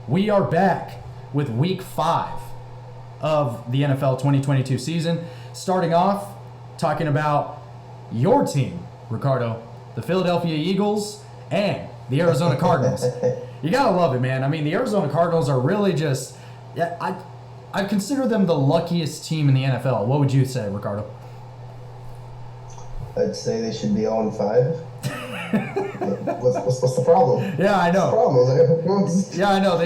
We are back with Week 5 of the NFL 2022 season. Starting off, talking about your team, Ricardo, the Philadelphia Eagles and the Arizona Cardinals. You gotta love it, man. I mean, the Arizona Cardinals are really just... I consider them the luckiest team in the NFL. What would you say, Ricardo? I'd say they should be 0-5. What's the problem? Yeah, I know. What's the problem? Yeah, I know.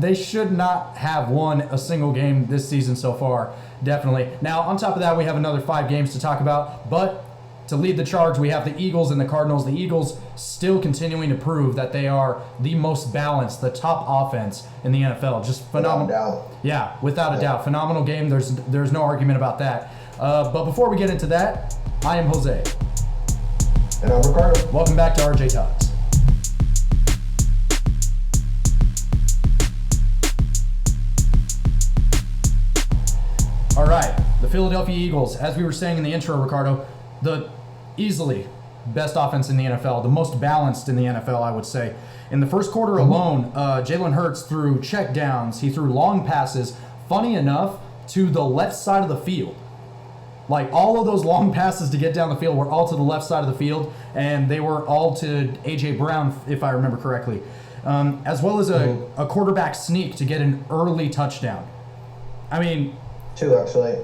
They should not have won a single game this season so far. Definitely. Now, on top of that, we have another 5 games to talk about. But to lead the charge, we have the Eagles and the Cardinals. The Eagles still continuing to prove that they are the most balanced, the top offense in the NFL. Just phenomenal. Without a doubt. Yeah, without a doubt. Phenomenal game. There's no argument about that. But before we get into that, I am Jose. And I'm Ricardo. Welcome back to RJ Talks. All right, the Philadelphia Eagles, as we were saying in the intro, Ricardo, the easily best offense in the NFL, the most balanced in the NFL, I would say. In the first quarter alone, Jalen Hurts threw check downs. He threw long passes, funny enough, to the left side of the field. Like, all of those long passes to get down the field were all to the left side of the field, and they were all to A.J. Brown, if I remember correctly, as well as a quarterback sneak to get an early touchdown. I mean... 2, actually.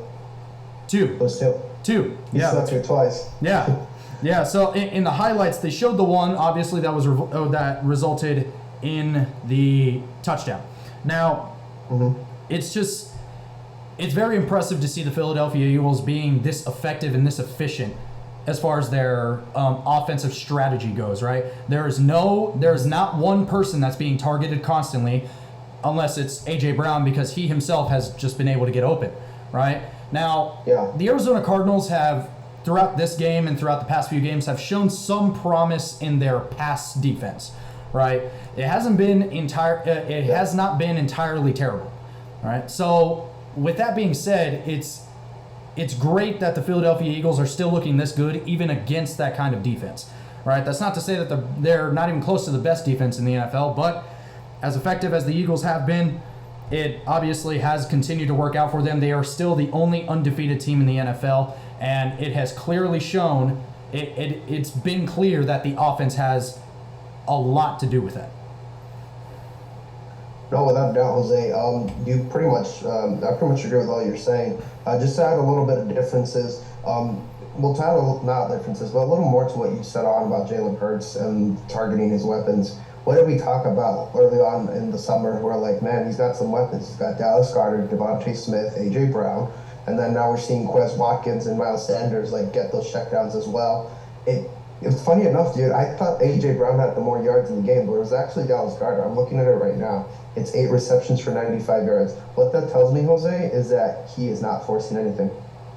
2. It was 2. 2, You yeah. slept through twice. Yeah. Yeah, so in the highlights, they showed the one, obviously, that resulted in the touchdown. Now, it's very impressive to see the Philadelphia Eagles being this effective and this efficient as far as their offensive strategy goes, right? There's not one person that's being targeted constantly unless it's A.J. Brown, because he himself has just been able to get open, right? Now, The Arizona Cardinals have, throughout this game and throughout the past few games, have shown some promise in their pass defense, right? It has not been entirely terrible, right? So, with that being said, it's great that the Philadelphia Eagles are still looking this good, even against that kind of defense, right? That's not to say that they're not even close to the best defense in the NFL, but as effective as the Eagles have been, it obviously has continued to work out for them. They are still the only undefeated team in the NFL, and it has clearly shown, it's been clear that the offense has a lot to do with that. No, without a doubt, Jose. You pretty much, I pretty much agree with all you're saying. Just to add a little bit of differences, we'll add not differences, but a little more to what you said on about Jalen Hurts and targeting his weapons. What did we talk about early on in the summer? We're like, man, he's got some weapons. He's got Dallas Goedert, Devontae Smith, A.J. Brown, and then now we're seeing Quez Watkins and Miles Sanders get those checkdowns as well. It was funny enough, dude. I thought A.J. Brown had the more yards in the game, but it was actually Dallas Goedert. I'm looking at it right now. It's 8 receptions for 95 yards. What that tells me, Jose, is that he is not forcing anything.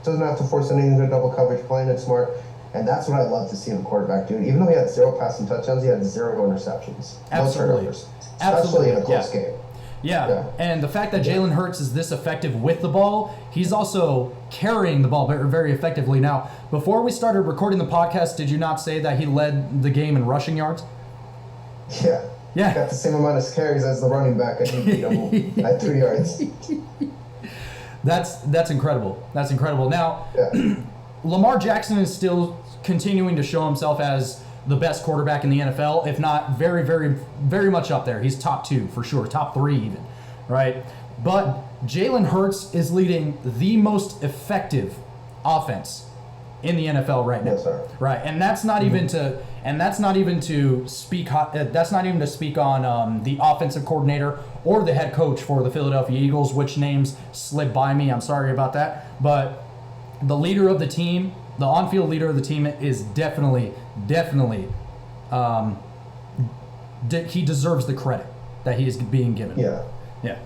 Doesn't have to force anything to double coverage, playing it smart. And that's what I love to see in a quarterback, dude. Even though he had 0 passing touchdowns, he had 0 interceptions. Absolutely. No turnovers. Especially in a close game. Yeah, and the fact that Jalen Hurts is this effective with the ball, he's also carrying the ball very, very effectively. Now, before we started recording the podcast, did you not say that he led the game in rushing yards? Yeah. Yeah. Got the same amount of carries as the running back. I think beat him at 3 yards. That's incredible. That's incredible. Now, Lamar Jackson is still continuing to show himself as the best quarterback in the NFL, if not very, very, very much up there. He's top 2 for sure, top 3 even, right? But Jalen Hurts is leading the most effective offense in the NFL right now. Yes, sir. Right, and that's not even to speak on the offensive coordinator or the head coach for the Philadelphia Eagles, which names slip by me. I'm sorry about that, but the leader of the team, the on-field leader of the team, is definitely, he deserves the credit that he is being given. Yeah. Yeah.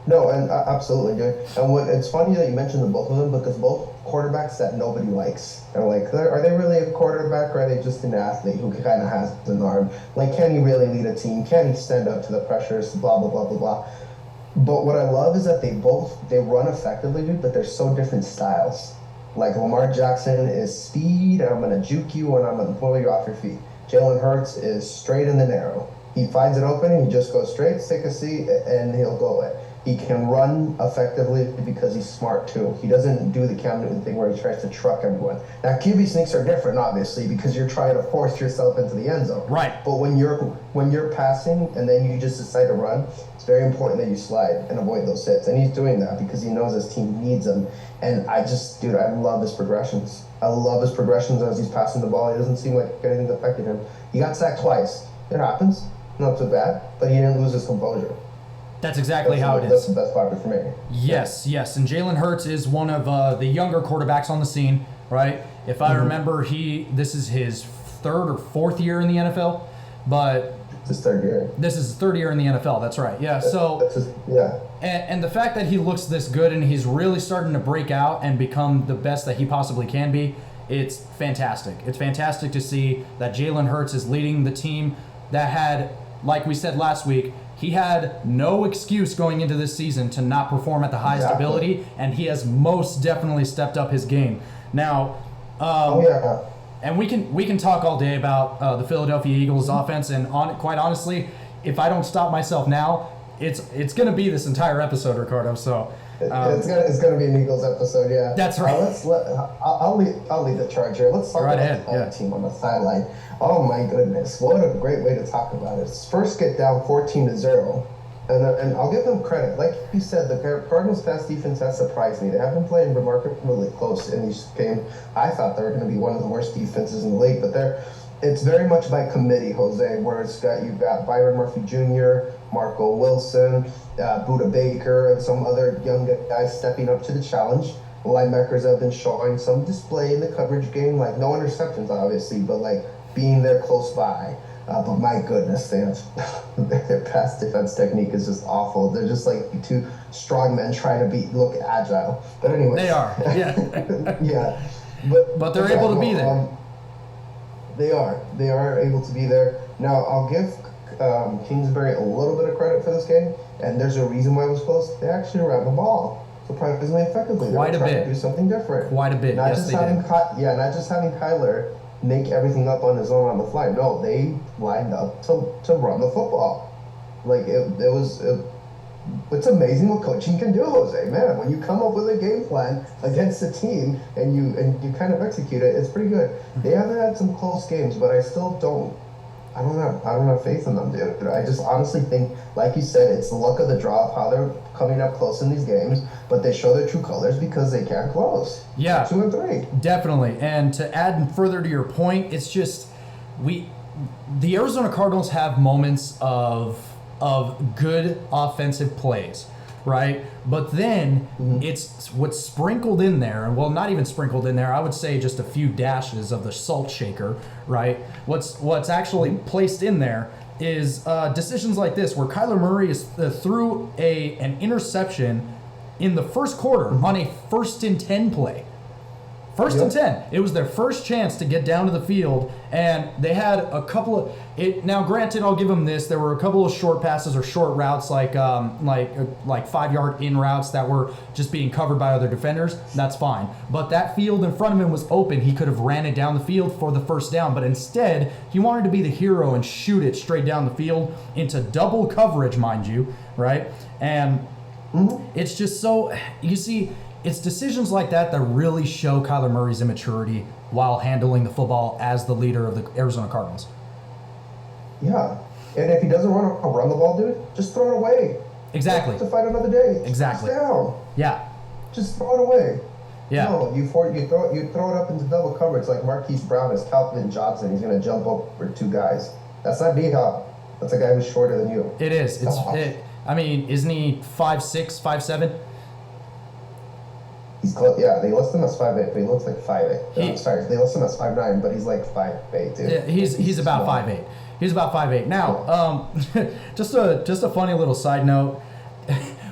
No, and absolutely, dude. And it's funny that you mentioned the both of them, because both quarterbacks that nobody likes. They're like, are they really a quarterback, or are they just an athlete who kind of has an arm? Like, can he really lead a team? Can he stand up to the pressures? Blah, blah, blah, blah, blah. But what I love is that they run effectively, dude, but they're so different styles. Like, Lamar Jackson is speed, and I'm going to juke you, and I'm going to pull you off your feet. Jalen Hurts is straight in the narrow. He finds it open, and he just goes straight, take a seat, and he'll go it. He can run effectively because he's smart too. He doesn't do the Cam Newton thing where he tries to truck everyone. Now QB sneaks are different, obviously, because you're trying to force yourself into the end zone. Right. But when you're passing and then you just decide to run, it's very important that you slide and avoid those hits. And he's doing that because he knows his team needs him. And I love his progressions. I love his progressions as he's passing the ball. He doesn't seem like anything affected him. He got sacked twice. It happens. Not too bad. But he didn't lose his composure. That's exactly how it is. That's the best part for me. Yes. And Jalen Hurts is one of the younger quarterbacks on the scene, right? If I remember, this is his third or fourth year in the NFL, but it's his third year. This is his third year in the NFL. That's right. Yeah. And the fact that he looks this good and he's really starting to break out and become the best that he possibly can be, it's fantastic. It's fantastic to see that Jalen Hurts is leading the team that had, like we said last week, he had no excuse going into this season to not perform at the highest ability, and he has most definitely stepped up his game. Now, and we can talk all day about the Philadelphia Eagles offense, and quite honestly, if I don't stop myself now, it's going to be this entire episode, Ricardo. So it's gonna be an Eagles episode, yeah. That's right. I'll lead the charge here. Let's talk about the team on the sideline. Oh my goodness, what a great way to talk about it. First, get down 14-0, and I'll give them credit. Like you said, the Cardinals' pass defense has surprised me. They have been playing remarkably close in these games. I thought they were going to be one of the worst defenses in the league, but it's very much by committee, Jose, where you've got Byron Murphy Jr., Marco Wilson, Buda Baker, and some other young guys stepping up to the challenge. Linebackers have been showing some display in the coverage game, like no interceptions, obviously, but like being there close by. But my goodness, their pass defense technique is just awful. They're just like two strong men trying to look agile. But anyway, they are, yeah, yeah. But they're able to be there. They are able to be there. Now I'll give Kingsbury a little bit of credit for this game, and there's a reason why it was close. They actually ran the ball surprisingly effectively. Quite a bit. Trying to do something different. Quite a bit. Yes, they did. Not just having Kyler make everything up on his own on the fly. No, they lined up to run the football. Like it's amazing what coaching can do, Jose. Man, when you come up with a game plan against a team and you kind of execute it, it's pretty good. They haven't had some close games, but I still don't have faith in them, dude. I just honestly think, like you said, it's the luck of the draw of how they're coming up close in these games, but they show their true colors because they can't close. Yeah. 2-3. Definitely. And to add further to your point, it's just the Arizona Cardinals have moments of good offensive plays, right? But then it's what's sprinkled in there, well, not even sprinkled in there, I would say just a few dashes of the salt shaker, right? What's actually placed in there is decisions like this, where Kyler Murray is threw an interception in the first quarter on a 1st and 10 play. First and 10. It was their first chance to get down to the field, and they had a couple of it. Now, granted, I'll give them this. There were a couple of short passes or short routes, like 5-yard in routes that were just being covered by other defenders. That's fine. But that field in front of him was open. He could have ran it down the field for the first down, but instead he wanted to be the hero and shoot it straight down the field into double coverage, mind you, right? And it's just so, you see, it's decisions like that that really show Kyler Murray's immaturity while handling the football as the leader of the Arizona Cardinals. Yeah. And if he doesn't want to run the ball, dude, just throw it away. Exactly. To fight another day. Exactly. Just down. Yeah. Just throw it away. Yeah. No, you throw it up into double coverage like Marquise Brown is Calvin Johnson. He's going to jump over two guys. That's not D-Hop. That's a guy who's shorter than you. It is. I mean, isn't he 5'6", 5'7"? He's close. Yeah, they list him as 5'8", but he looks like 5'8". Sorry, they list him as 5'9", but he's like 5'8", dude. Yeah, he's about 5'8". He's about 5'8". Now, just a funny little side note.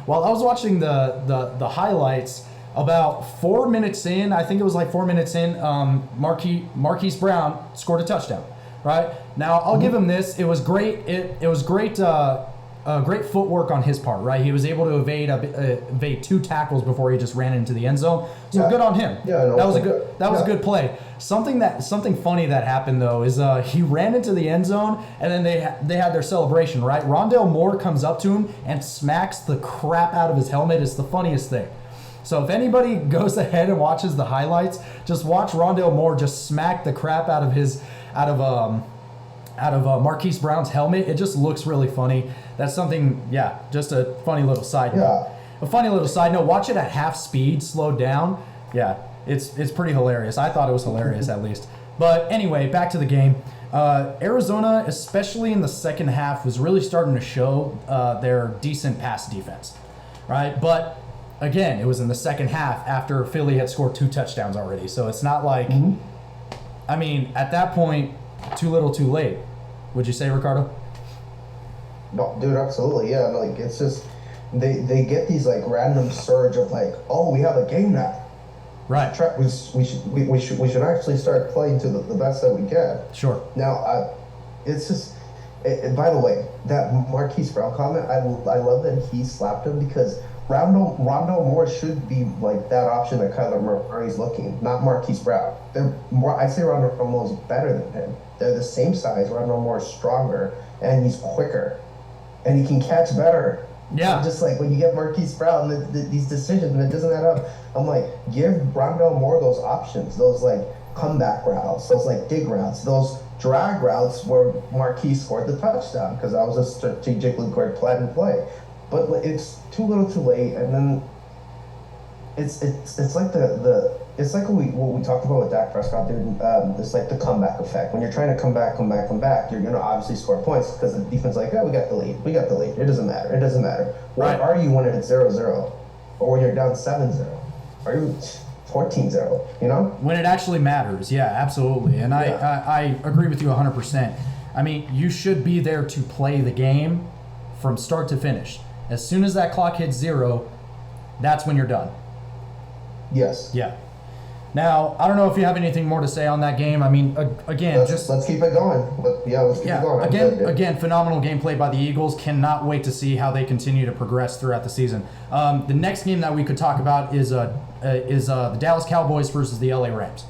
While I was watching the highlights, about 4 minutes in, I think it was like 4 minutes in, Marquise Brown scored a touchdown. Right now, I'll give him this. It was great. It was great. great footwork on his part, right? He was able to evade 2 tackles before he just ran into the end zone. So good on him. Yeah, no, that was a good play. Something funny that happened though is he ran into the end zone, and then they had their celebration, right? Rondale Moore comes up to him and smacks the crap out of his helmet. It's the funniest thing. So if anybody goes ahead and watches the highlights, just watch Rondale Moore just smack the crap out of Marquise Brown's helmet. It just looks really funny. That's something, just a funny little side note. Yeah. A funny little side note. Watch it at half speed, slowed down. Yeah, it's pretty hilarious. I thought it was hilarious at least. But anyway, back to the game. Arizona, especially in the second half, was really starting to show their decent pass defense, right? But again, it was in the second half after Philly had scored 2 touchdowns already. So it's not like, I mean, at that point, too little, too late. Would you say, Ricardo? No, dude, absolutely, yeah. Like, it's just they get these like random surge of like, oh, we have a game now. Right. We should actually start playing to the best that we can. Sure. Now, it's just. And by the way, that Marquise Brown comment, I love that he slapped him because Rondo Moore should be like that option that Kyler Murray's looking, not Marquise Brown. I say Rondo Moore is better than him. They're the same size. Rondo Moore is stronger and he's quicker, and he can catch better. Yeah. Just like when you get Marquise Brown, these decisions, and it doesn't add up. I'm like, give Rondo Moore those options, those like comeback routes, those like dig routes, those drag routes where Marquise scored the touchdown because that was a strategically great plan and play. But it's too little, too late, and then it's like it's like what we talked about with Dak Prescott, dude. It's like the comeback effect. When you're trying to come back, you're gonna obviously score points because the defense is like, we got the lead. It doesn't matter. Where are you when it's 0-0, or when you're down 7-0? Are you 14-0? You know? When it actually matters, yeah, absolutely. And I agree with you 100%. I mean, you should be there to play the game from start to finish. As soon as that clock hits 0, that's when you're done. Yes. Yeah. Now, I don't know if you have anything more to say on that game. I mean, again, let's keep it going. Let's keep it going. Again, phenomenal gameplay by the Eagles. Cannot wait to see how they continue to progress throughout the season. The next game that we could talk about is the Dallas Cowboys versus the LA Rams.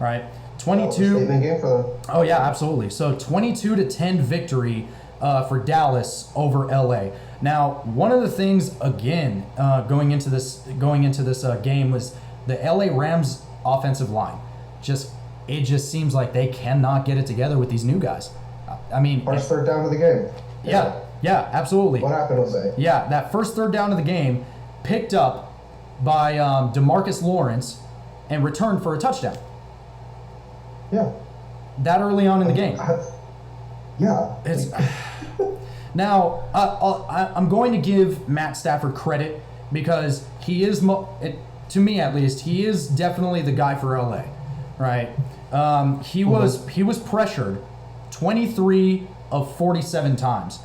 All right, 22. Statement game for them. Oh yeah, absolutely. So 22-10 victory for Dallas over LA. Now, one of the things again going into this game was the LA Rams offensive line. It just seems like they cannot get it together with these new guys. I mean, first third down of the game. Yeah, absolutely. What happened, Jose? Yeah, that first third down of the game picked up by DeMarcus Lawrence and returned for a touchdown. Yeah. That early on in the game. Now, I'm going to give Matt Stafford credit because he is, to me at least, he is definitely the guy for LA, right? He was pressured 23 of 47 times.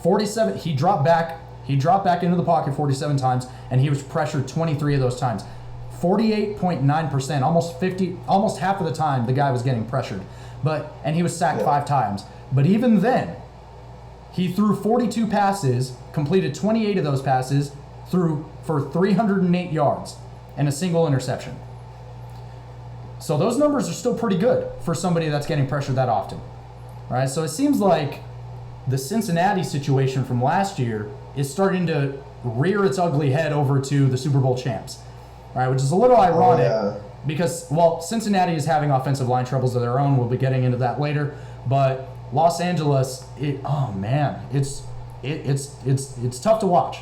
47. He dropped back into the pocket 47 times, and he was pressured 23 of those times. 48.9%, almost half of the time the guy was getting pressured. And he was sacked 5 times. But even then, he threw 42 passes, completed 28 of those passes, threw for 308 yards and a single interception. So those numbers are still pretty good for somebody that's getting pressured that often. Right? So it seems like the Cincinnati situation from last year is starting to rear its ugly head over to the Super Bowl champs. Right? Which is a little ironic because, Cincinnati is having offensive line troubles of their own. We'll be getting into that later. But Los Angeles, it's tough to watch,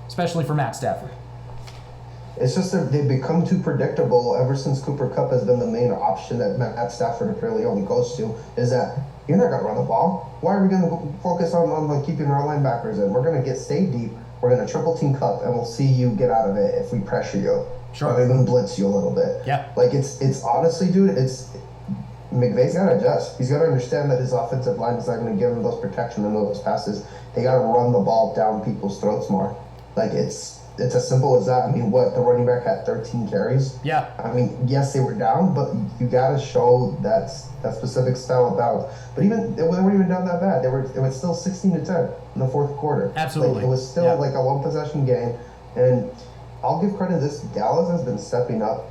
especially for Matt Stafford. It's just that they've become too predictable ever since Cooper Kupp has been the main option that Matt Stafford really only goes to, is that you're not going to run the ball. Why are we going to focus on keeping our linebackers in? We're going to stay deep. We're going to triple team Kupp, and we'll see you get out of it if we pressure you. Sure. Or even blitz you a little bit. Yeah. Like, it's honestly, dude, McVay's got to adjust. He's got to understand that his offensive line is not going to give him those protection and those passes. They got to run the ball down people's throats more. Like, it's it's as simple as that. I mean, what, the running back had 13 carries. Yeah. I mean, yes, they were down, but you got to show that specific style of balance. But even they weren't even down that bad. It was still 16-10 in the fourth quarter. Absolutely. Like, it was still like a one possession game, and I'll give credit to this. Dallas has been stepping up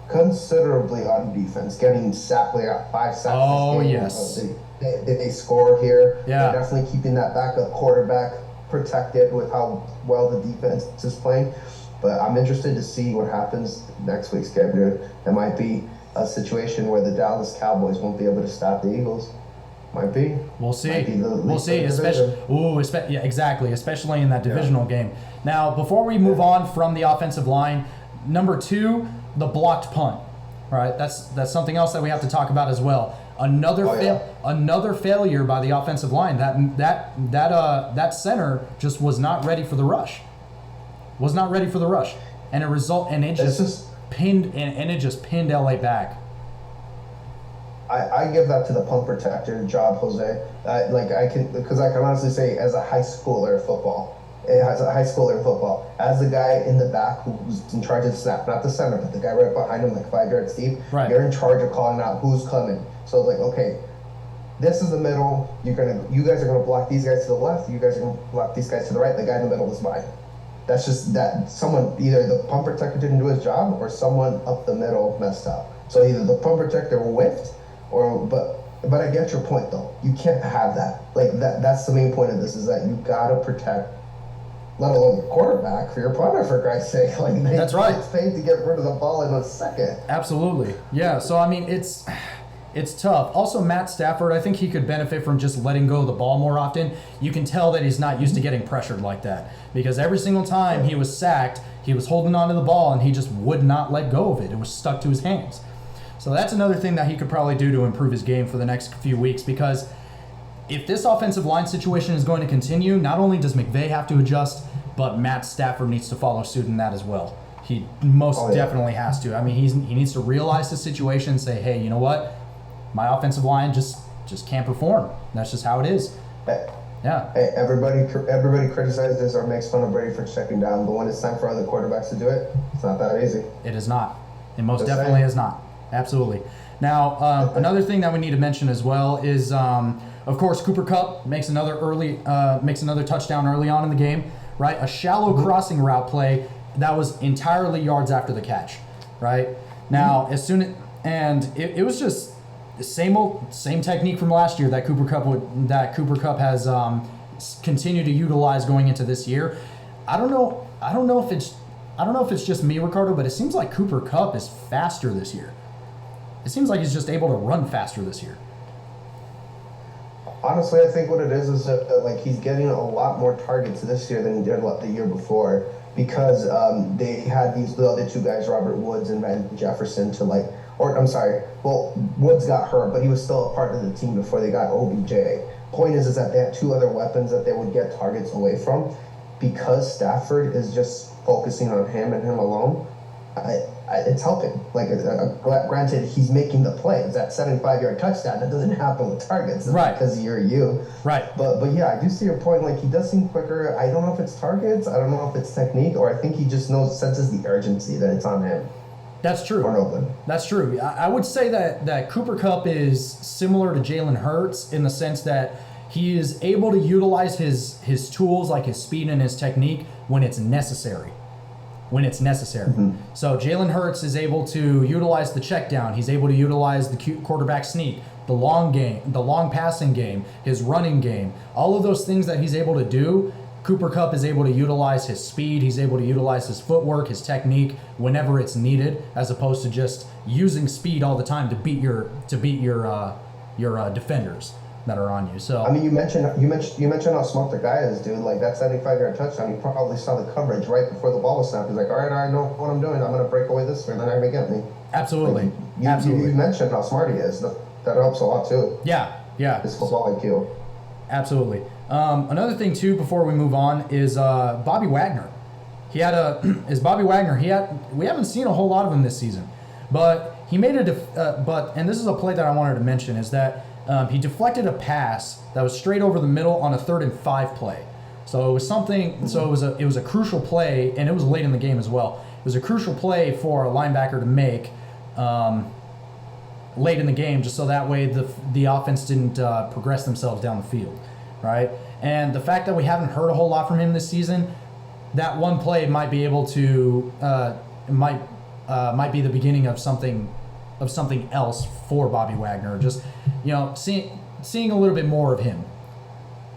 considerably on defense, getting sacked. They got 5 sacks. Oh, this game. yes. They score here. Yeah. They're definitely keeping that backup quarterback protected with how well the defense is playing. But I'm interested to see what happens next week's game, dude. It might be a situation where the Dallas Cowboys won't be able to stop the Eagles. Might be. We'll see. We'll see. Yeah, exactly. Especially in that divisional game. Now, before we move on from the offensive line, number 2, the blocked punt. All right, that's something else that we have to talk about as well. Another failure by the offensive line. That center just was not ready for the rush. And it just pinned LA back. I give that to the punt protector job, Jose. I can honestly say, as a high schooler in football, as the guy in the back who's in charge of the snap, not the center, but the guy right behind him, like 5 yards deep. Right. You're in charge of calling out who's coming. So like, okay, this is the middle. You guys are gonna block these guys to the left. You guys are gonna block these guys to the right. The guy in the middle is mine. That's just that someone, either the punt protector didn't do his job or someone up the middle messed up. So either the punt protector whiffed, but I get your point though. You can't have that. Like that's the main point of this, is that you gotta protect, let alone your quarterback, for your punter, for Christ's sake. Like that's right. It's paid to get rid of the ball in a second. Absolutely. Yeah. So I mean, it's tough. Also, Matt Stafford, I think he could benefit from just letting go of the ball more often. You can tell that he's not used to getting pressured like that, because every single time he was sacked, he was holding onto the ball and he just would not let go of it. It was stuck to his hands. So that's another thing that he could probably do to improve his game for the next few weeks, because if this offensive line situation is going to continue, not only does McVay have to adjust, but Matt Stafford needs to follow suit in that as well. He most definitely has to. I mean, he needs to realize the situation and say, hey, you know what? My offensive line just can't perform. That's just how it is. Yeah. Hey, everybody criticizes or makes fun of Brady for checking down, but when it's time for other quarterbacks to do it, it's not that easy. It is not. It most definitely is not. Absolutely. Now, another thing that we need to mention as well is, of course, Cooper Kupp makes another touchdown early on in the game, right? A shallow crossing route play that was entirely yards after the catch, right? Now, it was just the same technique from last year that Cooper Kupp has continued to utilize going into this year. I don't know if it's just me, Ricardo, but it seems like Cooper Kupp is faster this year. It seems like he's just able to run faster this year. Honestly, I think what it is that like he's getting a lot more targets this year than he did the year before, because they had the other two guys, Robert Woods and Van Jefferson, Woods got hurt, but he was still a part of the team before they got OBJ. Point is that they had two other weapons that they would get targets away from. Because Stafford is just focusing on him and him alone, it's helping. Like, granted, he's making the plays. That 75-yard touchdown, that doesn't happen with targets. Right. Because you're you. Right. But yeah, I do see your point. Like, he does seem quicker. I don't know if it's targets. I don't know if it's technique. Or I think he just senses the urgency that it's on him. That's true. Or open. That's true. I would say that Cooper Kupp is similar to Jalen Hurts in the sense that he is able to utilize his tools, like his speed and his technique, when it's necessary. Mm-hmm. So Jalen Hurts is able to utilize the check down. He's able to utilize the quarterback sneak, the long game, the long passing game, his running game. All of those things that he's able to do, Cooper Kupp is able to utilize his speed. He's able to utilize his footwork, his technique whenever it's needed, as opposed to just using speed all the time to beat your defenders that are on you. So I mean, you mentioned how smart the guy is, dude. Like, that 75-yard touchdown, you probably saw the coverage right before the ball was snapped. He's like, all right, I know what I'm doing. I'm going to break away this way, and they're not going to get me. Absolutely. Like, Absolutely. You mentioned how smart he is. That helps a lot too. Yeah. His football IQ. Absolutely. Another thing too, before we move on, is Bobby Wagner. We haven't seen a whole lot of him this season, but he made and this is a play that I wanted to mention, is that he deflected a pass that was straight over the middle on a 3rd and 5 play, So it was something. So it was a crucial play, and it was late in the game as well. It was a crucial play for a linebacker to make late in the game, just so that way the offense didn't progress themselves down the field, right? And the fact that we haven't heard a whole lot from him this season, that one play might be able to might be the beginning of something else for Bobby Wagner. Just seeing a little bit more of him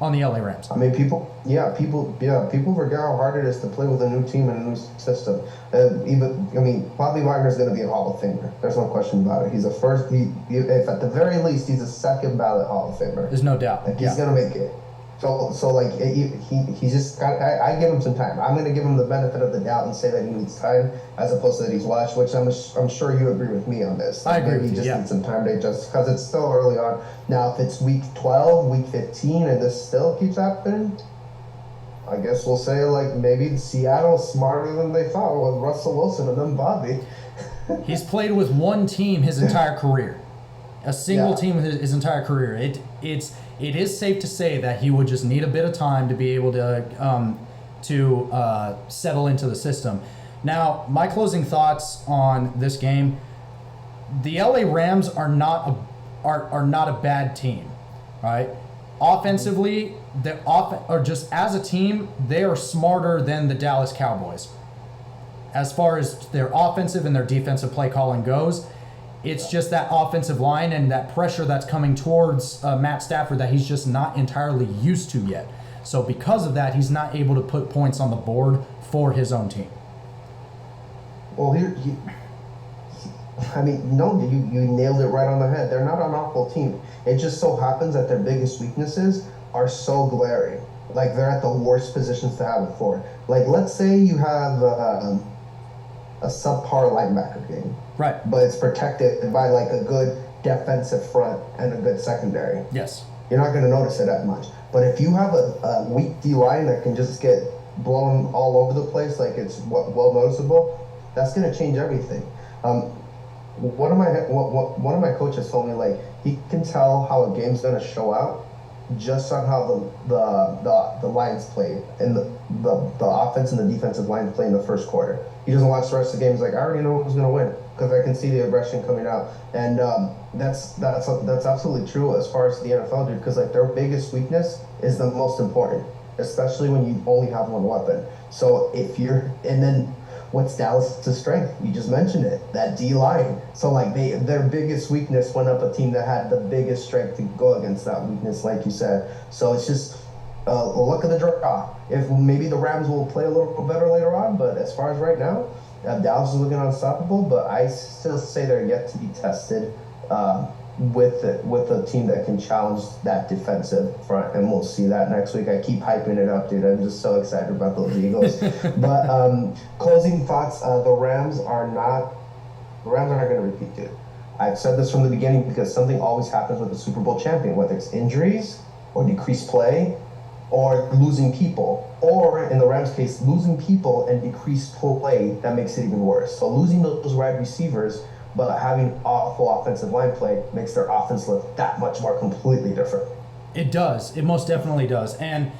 on the LA Rams. I mean, people forget how hard it is to play with a new team and a new system. Bobby Wagner is going to be a Hall of Famer. There's no question about it. He's a first. If at the very least, he's a second ballot Hall of Famer. There's no doubt. He's going to make it. He's just got. I give him some time. I'm going to give him the benefit of the doubt and say that he needs time, as opposed to that he's washed. Which I'm sure you agree with me on this. I agree. He just needs some time to adjust because it's still early on. Now, if it's week 12, week 15, and this still keeps happening, I guess we'll say maybe Seattle's smarter than they thought with Russell Wilson and then Bobby. He's played with one team his entire career. A single team his entire career. It is safe to say that he would just need a bit of time to be able to settle into the system. Now, my closing thoughts on this game: the LA Rams are not a bad team, right? Offensively, or just as a team, they are smarter than the Dallas Cowboys. As far as their offensive and their defensive play calling goes, it's just that offensive line and that pressure that's coming towards Matt Stafford that he's just not entirely used to yet. So because of that, he's not able to put points on the board for his own team. Well, you nailed it right on the head. They're not an awful team. It just so happens that their biggest weaknesses are so glaring. Like, they're at the worst positions to have it for. Like, let's say you have a subpar linebacker game. Right. But it's protected by a good defensive front and a good secondary. Yes. You're not going to notice it that much. But if you have a weak D-line that can just get blown all over the place, it's well noticeable, that's going to change everything. One of my coaches told me he can tell how a game's going to show out just on how the lines play and the offense and the defensive lines play in the first quarter. He doesn't watch the rest of the game. He's like, I already know who's going to win because I can see the aggression coming out. And that's absolutely true as far as the NFL, dude, because their biggest weakness is the most important, especially when you only have one weapon. So and then what's Dallas' strength? You just mentioned it, that D-line. So their biggest weakness went up a team that had the biggest strength to go against that weakness, like you said. So it's just luck of the draw. If maybe the Rams will play a little better later on, but as far as right now, Dallas is looking unstoppable. But I still say they're yet to be tested with a team that can challenge that defensive front, and we'll see that next week. I keep hyping it up, dude. I'm just so excited about those Eagles. But closing thoughts: the Rams are not going to repeat, dude. I've said this from the beginning because something always happens with a Super Bowl champion, whether it's injuries or decreased play or losing people, or in the Rams' case, losing people and decreased play that makes it even worse. So losing those wide receivers, but having awful offensive line play makes their offense look that much more completely different. It does. It most definitely does. And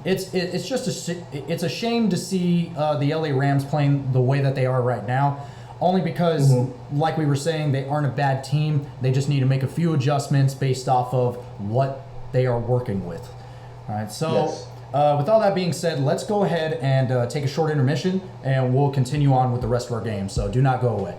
it's just it's a shame to see the LA Rams playing the way that they are right now, only because, like we were saying, they aren't a bad team. They just need to make a few adjustments based off of what they are working with. All right, so Yes. With all that being said, let's go ahead and take a short intermission, and we'll continue on with the rest of our game. So do not go away.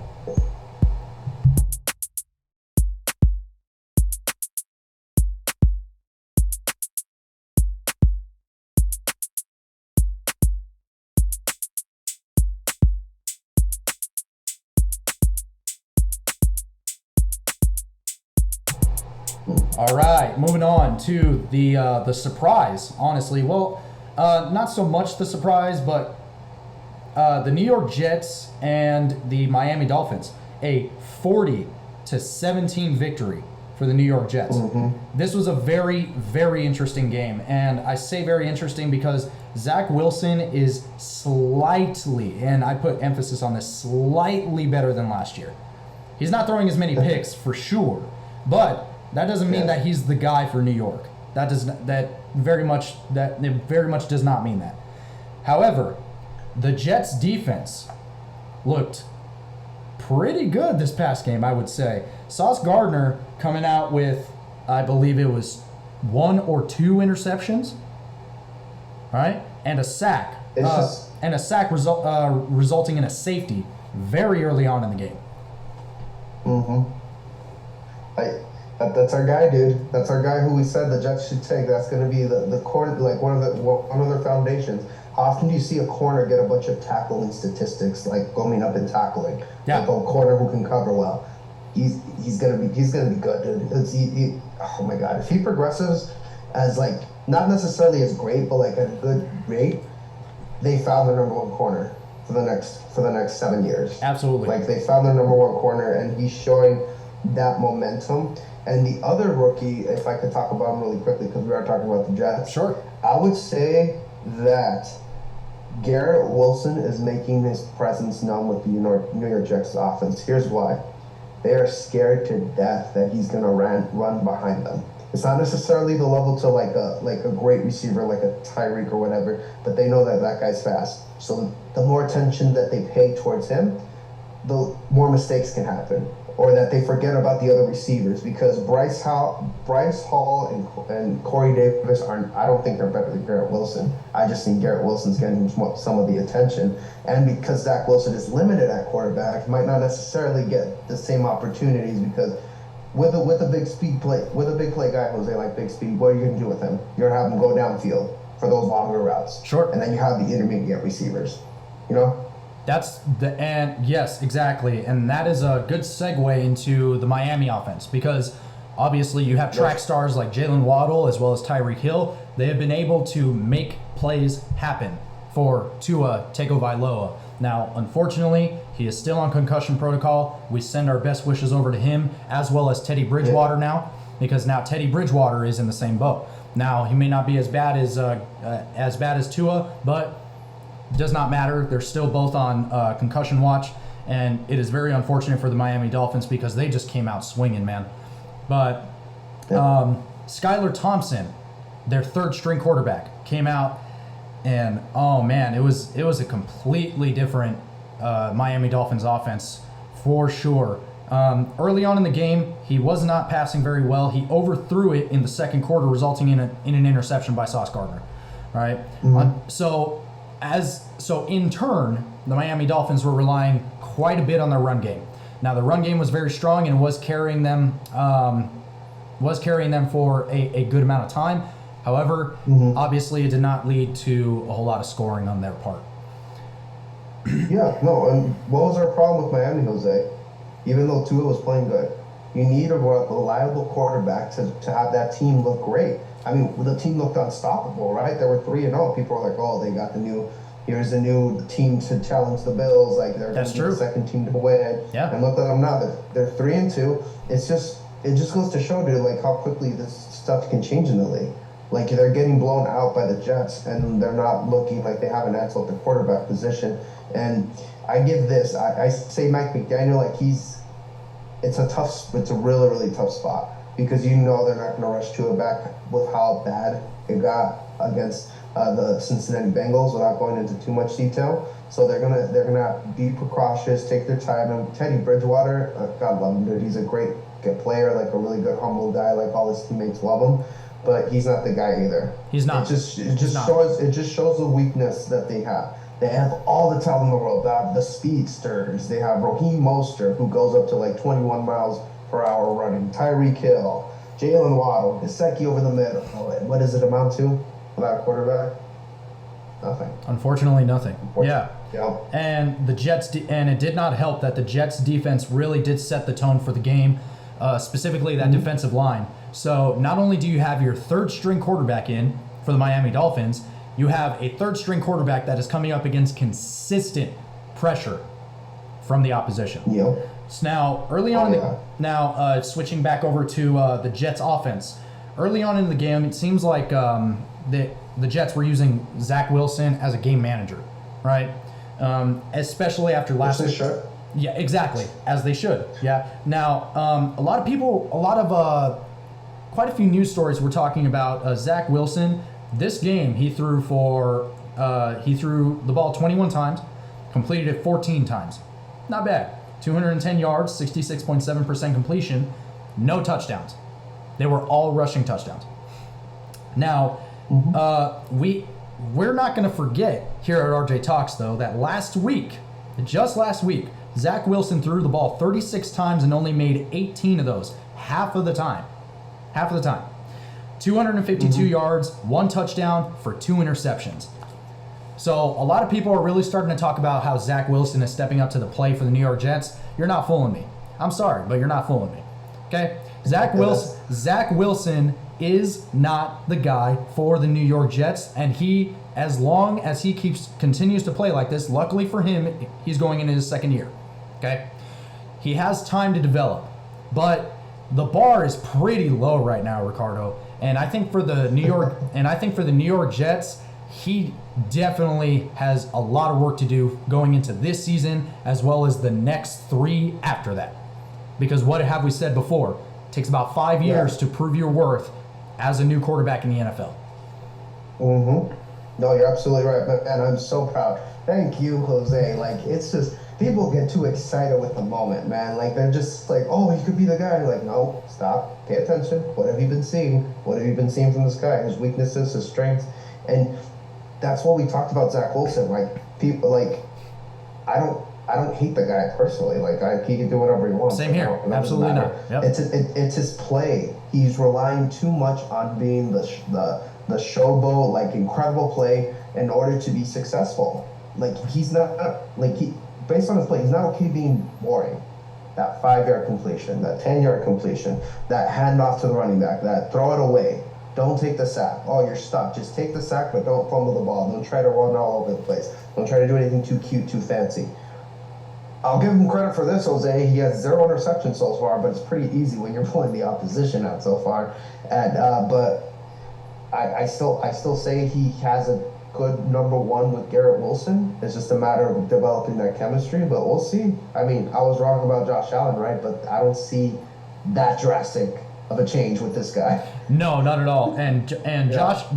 All right, moving on to the surprise, honestly. Well, not so much the surprise, but the New York Jets and the Miami Dolphins. A 40-17 victory for the New York Jets. This was a very, very interesting game. And I say very interesting because Zach Wilson is slightly, and I put emphasis on this, slightly better than last year. He's not throwing as many picks for sure, but that doesn't mean that he's the guy for New York. very much does not mean that. However, the Jets defense looked pretty good this past game, I would say. Sauce Gardner coming out with, I believe it was 1 or 2 interceptions, right? And a sack. Resulting in a safety very early on in the game. That's our guy, dude. That's our guy who we said the Jets should take. That's going to be the corner, like one of their foundations. How often do you see a corner get a bunch of tackling statistics, like going up and tackling? Yeah. Like a corner who can cover well. He's gonna be good, dude. Oh my God, if he progresses as like not necessarily as great, but like at a good rate, they found their number 1 corner for the next 7 years. Absolutely. Like they found their number 1 corner, and he's showing that momentum. And the other rookie, if I could talk about him really quickly, because we are talking about the Jets. Sure. I would say that Garrett Wilson is making his presence known with the New York Jets offense. Here's why. They are scared to death that he's going to run behind them. It's not necessarily the level to like a great receiver like a Tyreek or whatever, but they know that guy's fast. So the more attention that they pay towards him, the more mistakes can happen, or that they forget about the other receivers, because Bryce Hall and Corey Davis aren't. I don't think they're better than Garrett Wilson. I just think Garrett Wilson's getting some of the attention, and because Zach Wilson is limited at quarterback, might not necessarily get the same opportunities, because with a big play guy, Jose, like big speed, what are you gonna do with him? You're gonna have him go downfield for those longer routes. Sure. And then you have the intermediate receivers. You know. Yes, exactly. And that is a good segue into the Miami offense, because obviously you have track stars like Jalen Waddle as well as Tyreek Hill. They have been able to make plays happen for Tua Tagovailoa. Now, unfortunately, he is still on concussion protocol. We send our best wishes over to him, as well as Teddy Bridgewater now, because now Teddy Bridgewater is in the same boat. Now, he may not be as bad as Tua, but does not matter. They're still both on concussion watch, and it is very unfortunate for the Miami Dolphins because they just came out swinging, man. But Skylar Thompson, their 3rd string quarterback, came out, and oh man, it was a completely different Miami Dolphins offense for sure. Early on in the game, he was not passing very well. He overthrew it in the 2nd quarter, resulting in an interception by Sauce Gardner. Right. So in turn, the Miami Dolphins were relying quite a bit on their run game. Now the run game was very strong and was carrying them for a good amount of time. However, obviously it did not lead to a whole lot of scoring on their part. Yeah, no, and what was our problem with Miami, Jose? Even though Tua was playing good, you need a reliable quarterback to have that team look great. I mean, the team looked unstoppable, right? They were 3-0. People were like, "Oh, they got here's a new team to challenge the Bills. Like they're That's true. The second team to win." Yeah. And look at them now. They're 3-2. It just goes to show, dude, like how quickly this stuff can change in the league. Like they're getting blown out by the Jets, and they're not looking like they have an answer at the quarterback position. And I say Mike McDaniel, like it's a really, really tough spot, because you know they're not going to rush Tua back with how bad it got against the Cincinnati Bengals, without going into too much detail. So they're gonna be precautious, take their time. And Teddy Bridgewater, God love him, dude. He's a great player, like a really good, humble guy. Like all his teammates love him, but he's not the guy either. He's not. It just shows the weakness that they have. They have all the talent in the world. They have the speedsters. They have Raheem Mostert, who goes up to like 21 miles per hour running. Tyreek Hill, Jalen Waddle, Gesicki over the middle. What does it amount to without a quarterback? Nothing. Unfortunately, nothing. Yeah. Yeah. And the Jets, and it did not help that the Jets defense really did set the tone for the game, specifically that defensive line. So not only do you have your 3rd string quarterback in for the Miami Dolphins, you have a 3rd string quarterback that is coming up against consistent pressure from the opposition. Yeah. So now, early on, switching back over to the Jets offense. Early on in the game, it seems like the Jets were using Zach Wilson as a game manager, right? Especially after last week. Yeah, exactly, as they should. Yeah. Now, a lot of quite a few news stories were talking about Zach Wilson. This game, he threw the ball 21 times, completed it 14 times. Not bad. 210 yards, 66.7% completion, no touchdowns. They were all rushing touchdowns. Now, we're not going to forget here at RJ Talks, though, that just last week, Zach Wilson threw the ball 36 times and only made 18 of those. Half of the time. 252 yards, 1 touchdown for 2 interceptions. So a lot of people are really starting to talk about how Zach Wilson is stepping up to the plate for the New York Jets. You're not fooling me. I'm sorry, but you're not fooling me. Okay? Zach Wilson is not the guy for the New York Jets, and as long as he continues to play like this, luckily for him, he's going into his second year. Okay? He has time to develop, but the bar is pretty low right now, Ricardo. And I think for the New York Jets, he definitely has a lot of work to do going into this season as well as the next 3 after that. Because what have we said before? It takes about 5 years to prove your worth as a new quarterback in the NFL. No, you're absolutely right, man. I'm so proud. Thank you, Jose. Like, it's just, people get too excited with the moment, man. Like, they're just like, oh, he could be the guy. You're like, no, stop, pay attention. What have you been seeing? What have you been seeing from this guy? His weaknesses, his strengths. And that's what we talked about Zach Wilson. Like, people, like, I don't hate the guy personally. Like, he can do whatever he wants. Same here. Absolutely not. Yep. It's his play. He's relying too much on being the showboat, like, incredible play in order to be successful. Like, he's not, like, based on his play, he's not okay being boring. That 5-yard completion, that 10-yard completion, that handoff to the running back, that throw it away. Don't take the sack. Oh, you're stuck. Just take the sack, but don't fumble the ball. Don't try to run all over the place. Don't try to do anything too cute, too fancy. I'll give him credit for this, Jose. He has 0 interceptions so far, but it's pretty easy when you're pulling the opposition out so far. And but I still say he has a good number 1 with Garrett Wilson. It's just a matter of developing that chemistry, but we'll see. I mean, I was wrong about Josh Allen, right? But I don't see that drastic of a change with this guy. No, not at all. And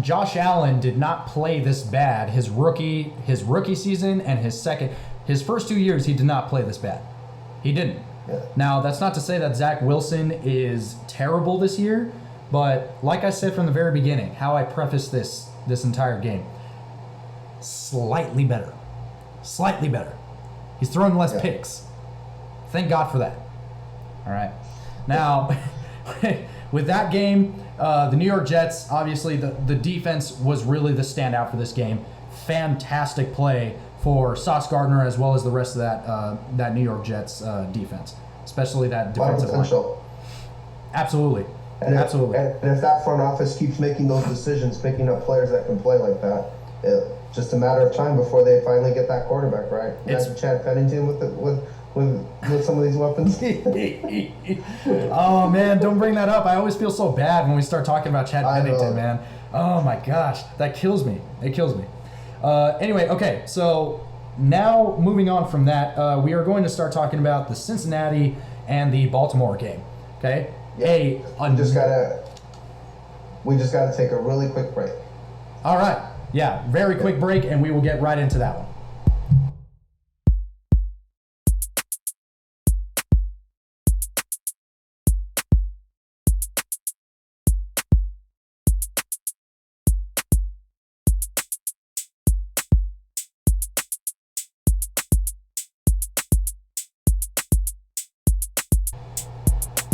Josh Allen did not play this bad. His rookie season and his first 2 years, he did not play this bad. He didn't. Yeah. Now, that's not to say that Zach Wilson is terrible this year, but like I said from the very beginning, how I prefaced this entire game, slightly better. He's throwing less picks. Thank God for that. All right. Now, with that game, the New York Jets, obviously the defense was really the standout for this game. Fantastic play for Sauce Gardner as well as the rest of that New York Jets defense, especially that defensive line. Absolutely. And if that front office keeps making those decisions, picking up players that can play like that, it's just a matter of time before they finally get that quarterback right. That's Chad Pennington with some of these weapons. Oh man, don't bring that up. I always feel so bad when we start talking about Chad Pennington, man. Oh my gosh, that kills me. It kills me. Anyway, okay, so now moving on from that, we are going to start talking about the Cincinnati and the Baltimore game. Okay. Yeah. We just gotta take a really quick break. All right. Yeah, very quick break, and we will get right into that one.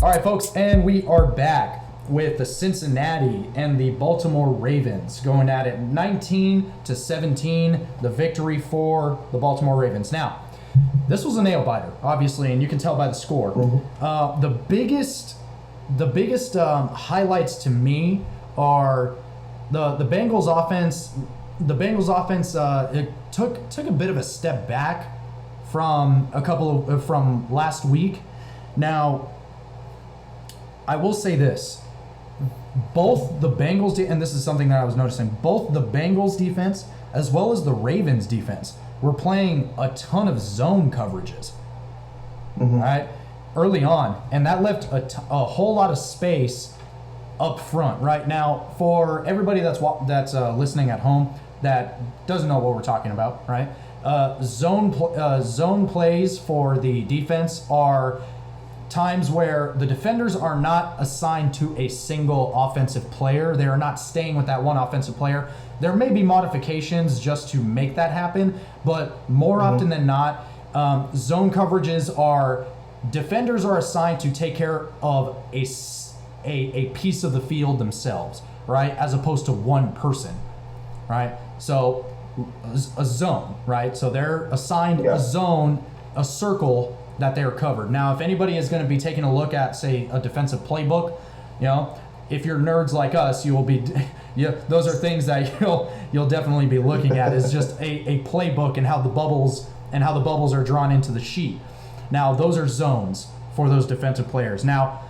All right, folks, and we are back with the Cincinnati and the Baltimore Ravens going at it 19-17, the victory for the Baltimore Ravens. Now, this was a nail biter, obviously, and you can tell by the score. Mm-hmm. The biggest highlights to me are the Bengals offense. The Bengals offense it took a bit of a step back from from last week. Now, I will say this. Both the Bengals, and this is something that I was noticing, both the Bengals defense as well as the Ravens defense were playing a ton of zone coverages, right, early on. And that left a whole lot of space up front. Right now, for everybody that's listening at home that doesn't know what we're talking about, right? Zone plays for the defense are times where the defenders are not assigned to a single offensive player. They are not staying with that one offensive player. There may be modifications just to make that happen, but more often than not, zone coverages are defenders are assigned to take care of a piece of the field themselves, right? As opposed to one person, right? So a zone, right? So they're assigned a zone, a circle that they're covered. Now, if anybody is going to be taking a look at, say, a defensive playbook, if you're nerds like us, you will be, those are things that you'll definitely be looking at, is just a playbook and how the bubbles are drawn into the sheet. Now, those are zones for those defensive players. Now,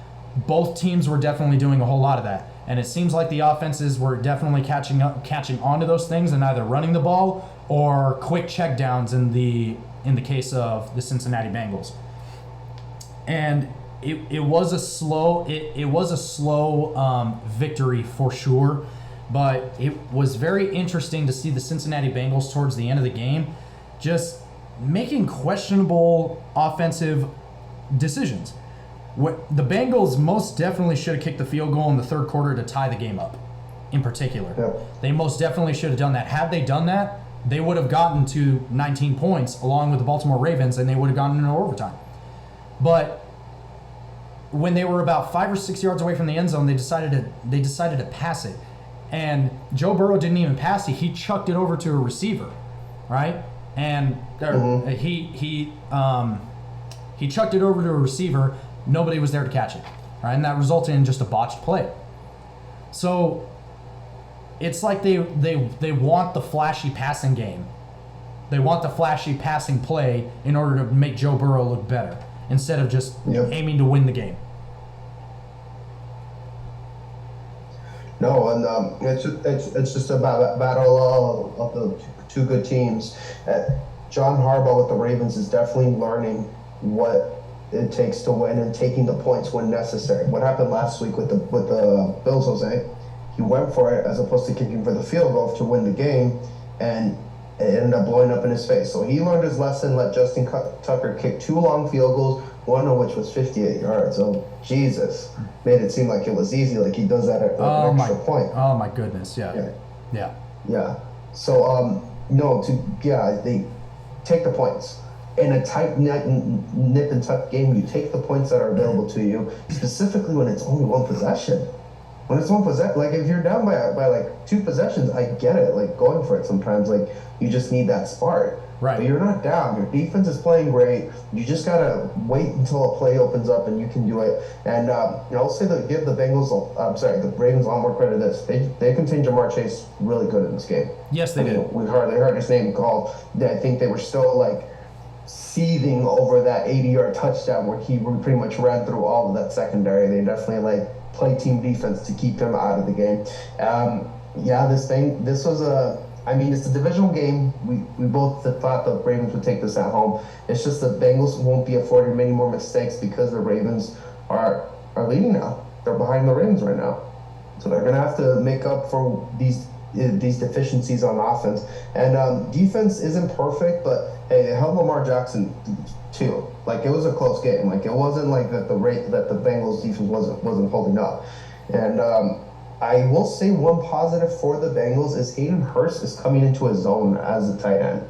both teams were definitely doing a whole lot of that, and it seems like the offenses were definitely catching on to those things and either running the ball or quick checkdowns in the case of the Cincinnati Bengals. And it was a slow victory for sure, but it was very interesting to see the Cincinnati Bengals towards the end of the game just making questionable offensive decisions. The Bengals most definitely should have kicked the field goal in the third quarter to tie the game up, in particular. Yep. They most definitely should have done that. Had they done that, they would have gotten to 19 points along with the Baltimore Ravens, and they would have gotten into overtime. But when they were about 5 or 6 yards away from the end zone, they decided to pass it. And Joe Burrow didn't even pass it. He chucked it over to a receiver, right? And he chucked it over to a receiver. Nobody was there to catch it, right? And that resulted in just a botched play. So it's like they want the flashy passing game. They want the flashy passing play in order to make Joe Burrow look better instead of just aiming to win the game. No, and it's just a battle of the two good teams. John Harbaugh with the Ravens is definitely learning what it takes to win and taking the points when necessary. What happened last week with the Bills, Jose? He went for it as opposed to kicking for the field goal to win the game, and it ended up blowing up in his face. So he learned his lesson. Let Justin Tucker kick 2 long field goals, one of which was 58 yards. So Jesus made it seem like it was easy, like he does that at an extra point. Oh my goodness, yeah. So they take the points. In a tight nip and tuck game, you take the points that are available to you, specifically when it's only one possession. When it's one possession, like if you're down by like 2 possessions, I get it, like going for it sometimes, like you just need that spark. Right. But you're not down. Your defense is playing great. You just gotta wait until a play opens up and you can do it. And I'll say that give the Ravens a lot more credit to this. They contained Jamar Chase really good in this game. Yes, they did. We hardly heard his name called. I think they were still like seething over that 80-yard touchdown where he pretty much ran through all of that secondary. They definitely play team defense to keep him out of the game. This was it's a divisional game. We both thought the Ravens would take this at home. It's just the Bengals won't be afforded many more mistakes because the Ravens are leading now. They're behind the Ravens right now. So they're going to have to make up for these deficiencies on offense. And defense isn't perfect, but hey, they held Lamar Jackson too. Like, it was a close game. Like, it wasn't like that the Bengals defense wasn't holding up. And I will say one positive for the Bengals is Hayden Hurst is coming into his zone as a tight end.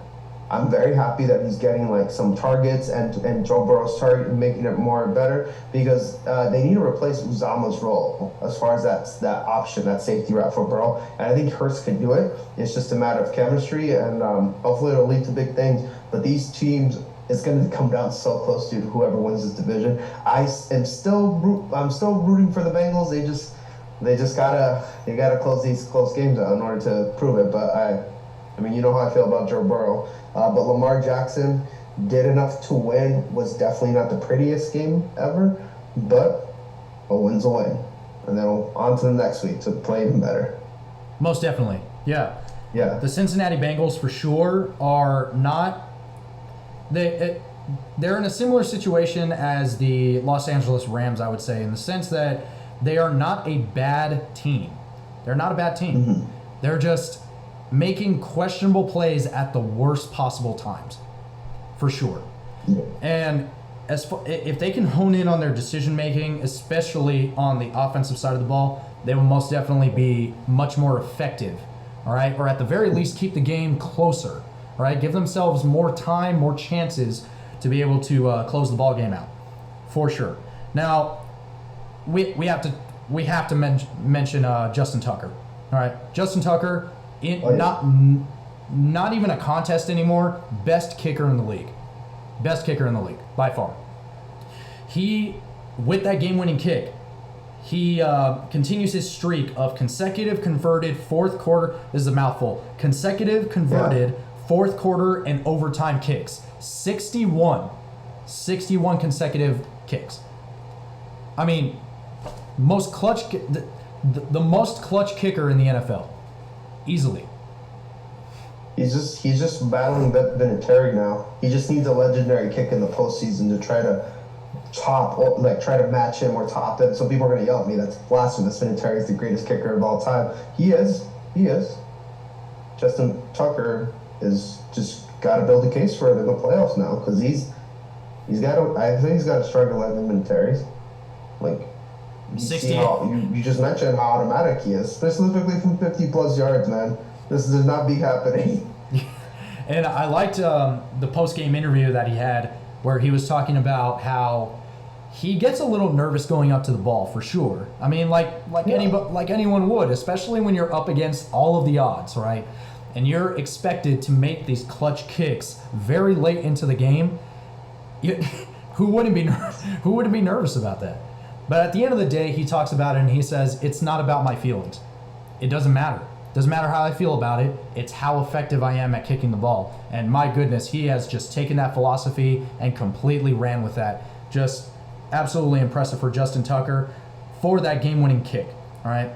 I'm very happy that he's getting some targets and Joe Burrow's target and making it more better, because they need to replace Uzama's role as far as that option, that safety route for Burrow. And I think Hurst can do it. It's just a matter of chemistry, and hopefully it'll lead to big things. But these teams, it's going to come down so close to whoever wins this division. I'm still rooting for the Bengals. They just gotta close these close games out in order to prove it. But I mean, you know how I feel about Joe Burrow. But Lamar Jackson did enough to win. Was definitely not the prettiest game ever, but a win's a win. And then on to the next week to play even better. Most definitely, yeah. Yeah. The Cincinnati Bengals for sure are not. They're in a similar situation as the Los Angeles Rams, I would say, in the sense that they are not a bad team. They're not a bad team. Mm-hmm. They're just making questionable plays at the worst possible times, for sure. Yeah. And if they can hone in on their decision making, especially on the offensive side of the ball, they will most definitely be much more effective. All right, or at the very least, keep the game closer. All right, give themselves more time, more chances to be able to close the ball game out, for sure. Now, we have to mention Justin Tucker. All right, Justin Tucker, not even a contest anymore. Best kicker in the league, by far. He, with that game-winning kick, he continues his streak of consecutive converted fourth quarter. This is a mouthful. Consecutive converted fourth quarter and overtime kicks. 61 consecutive kicks. I mean, most clutch, the most clutch kicker in the NFL, easily. He's just battling Vinatieri now. He just needs a legendary kick in the postseason to try to match him or top him. So people are going to yell at me, that's blasphemous. Vinatieri is the greatest kicker of all time. He is. Justin Tucker is just got to build a case for it in the playoffs now, because I think he's got a stronger leg than Vinatieri's. Like, you just mentioned how automatic he is, specifically from 50 plus yards, man. This does not be happening. And I liked the post-game interview that he had, where he was talking about how he gets a little nervous going up to the ball, for sure. I mean, like anyone would, especially when you're up against all of the odds, right? And you're expected to make these clutch kicks very late into the game. Who wouldn't be nervous about that? But at the end of the day, he talks about it and he says, it's not about my feelings. It doesn't matter. It doesn't matter how I feel about it. It's how effective I am at kicking the ball. And my goodness, he has just taken that philosophy and completely ran with that. Just absolutely impressive for Justin Tucker for that game-winning kick. All right.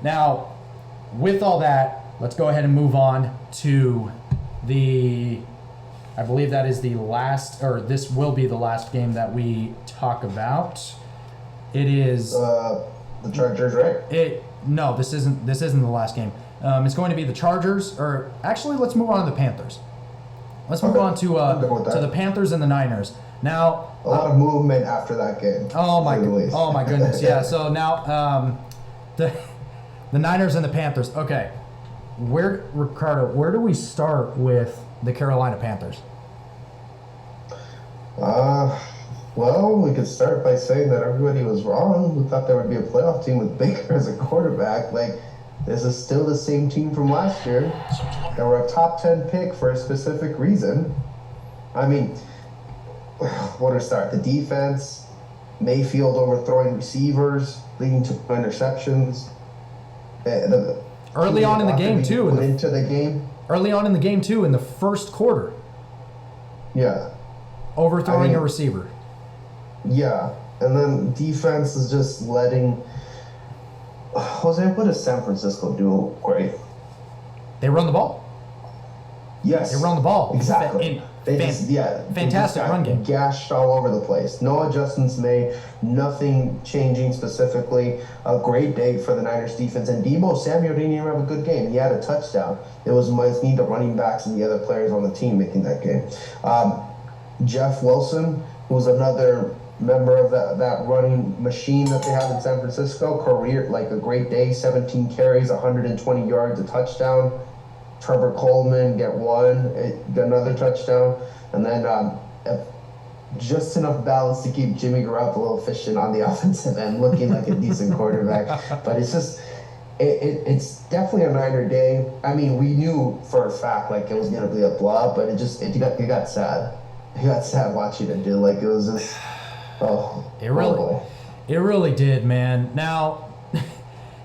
Now, with all that, let's go ahead and move on to I believe that is the last, or this will be the last game that we talk about. It is the Chargers, right? No, this isn't the last game. It's going to be the Chargers, or actually, let's move on to the Panthers. Let's move on to the Panthers and the Niners. Now, a lot of movement after that game. Oh my goodness, yeah. So now, the Niners and the Panthers. Okay, Ricardo, where do we start with the Carolina Panthers? Well, we could start by saying that everybody was wrong. We thought there would be a playoff team with Baker as a quarterback. Like, this is still the same team from last year. They were a top 10 pick for a specific reason. I mean, what to start? The defense, Mayfield overthrowing receivers, leading to interceptions. Early on in the game, too. Early on in the game, too, in the first quarter. Yeah. Overthrowing a receiver. Yeah, and then defense is just letting. Jose, what does San Francisco do great? They run the ball. Yes. They run the ball. Exactly. Fantastic run game. Gashed all over the place. No adjustments made. Nothing changing specifically. A great day for the Niners defense. And Deebo Samuel didn't even have a good game. He had a touchdown. It was mostly the running backs and the other players on the team making that game. Jeff Wilson, who was another member of that running machine that they have in San Francisco, a great day, 17 carries, 120 yards, a touchdown. Trevor Coleman got another touchdown, and then just enough balance to keep Jimmy Garoppolo fishing on the offensive end, looking like a decent quarterback. But it's just, it's definitely a Niner day. I mean, we knew for a fact it was going to be a blowout, but it got sad. It got sad watching it, dude. It was just, It really did, man. Now,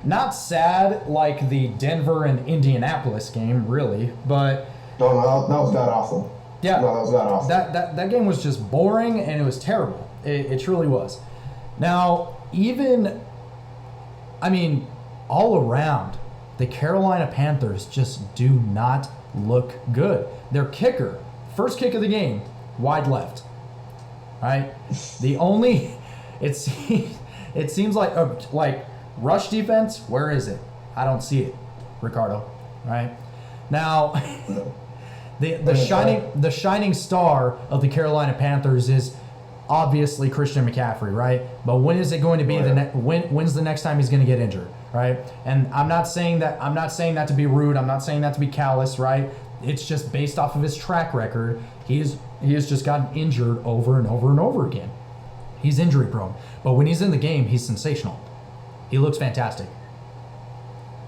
not sad like the Denver and Indianapolis game, really, but no, that was god awful. Yeah, no, that was god awful. That game was just boring and it was terrible. It truly was. Now, all around, the Carolina Panthers just do not look good. Their kicker, first kick of the game, wide left. Right? It seems like rush defense. Where is it? I don't see it, Ricardo. Right now, the shining star of the Carolina Panthers is obviously Christian McCaffrey, right? But when is it going to be when's the next time he's going to get injured, right? And I'm not saying that to be rude. I'm not saying that to be callous, right? It's just based off of his track record. He has just gotten injured over and over and over again. He's injury prone, but when he's in the game, he's sensational. He looks fantastic.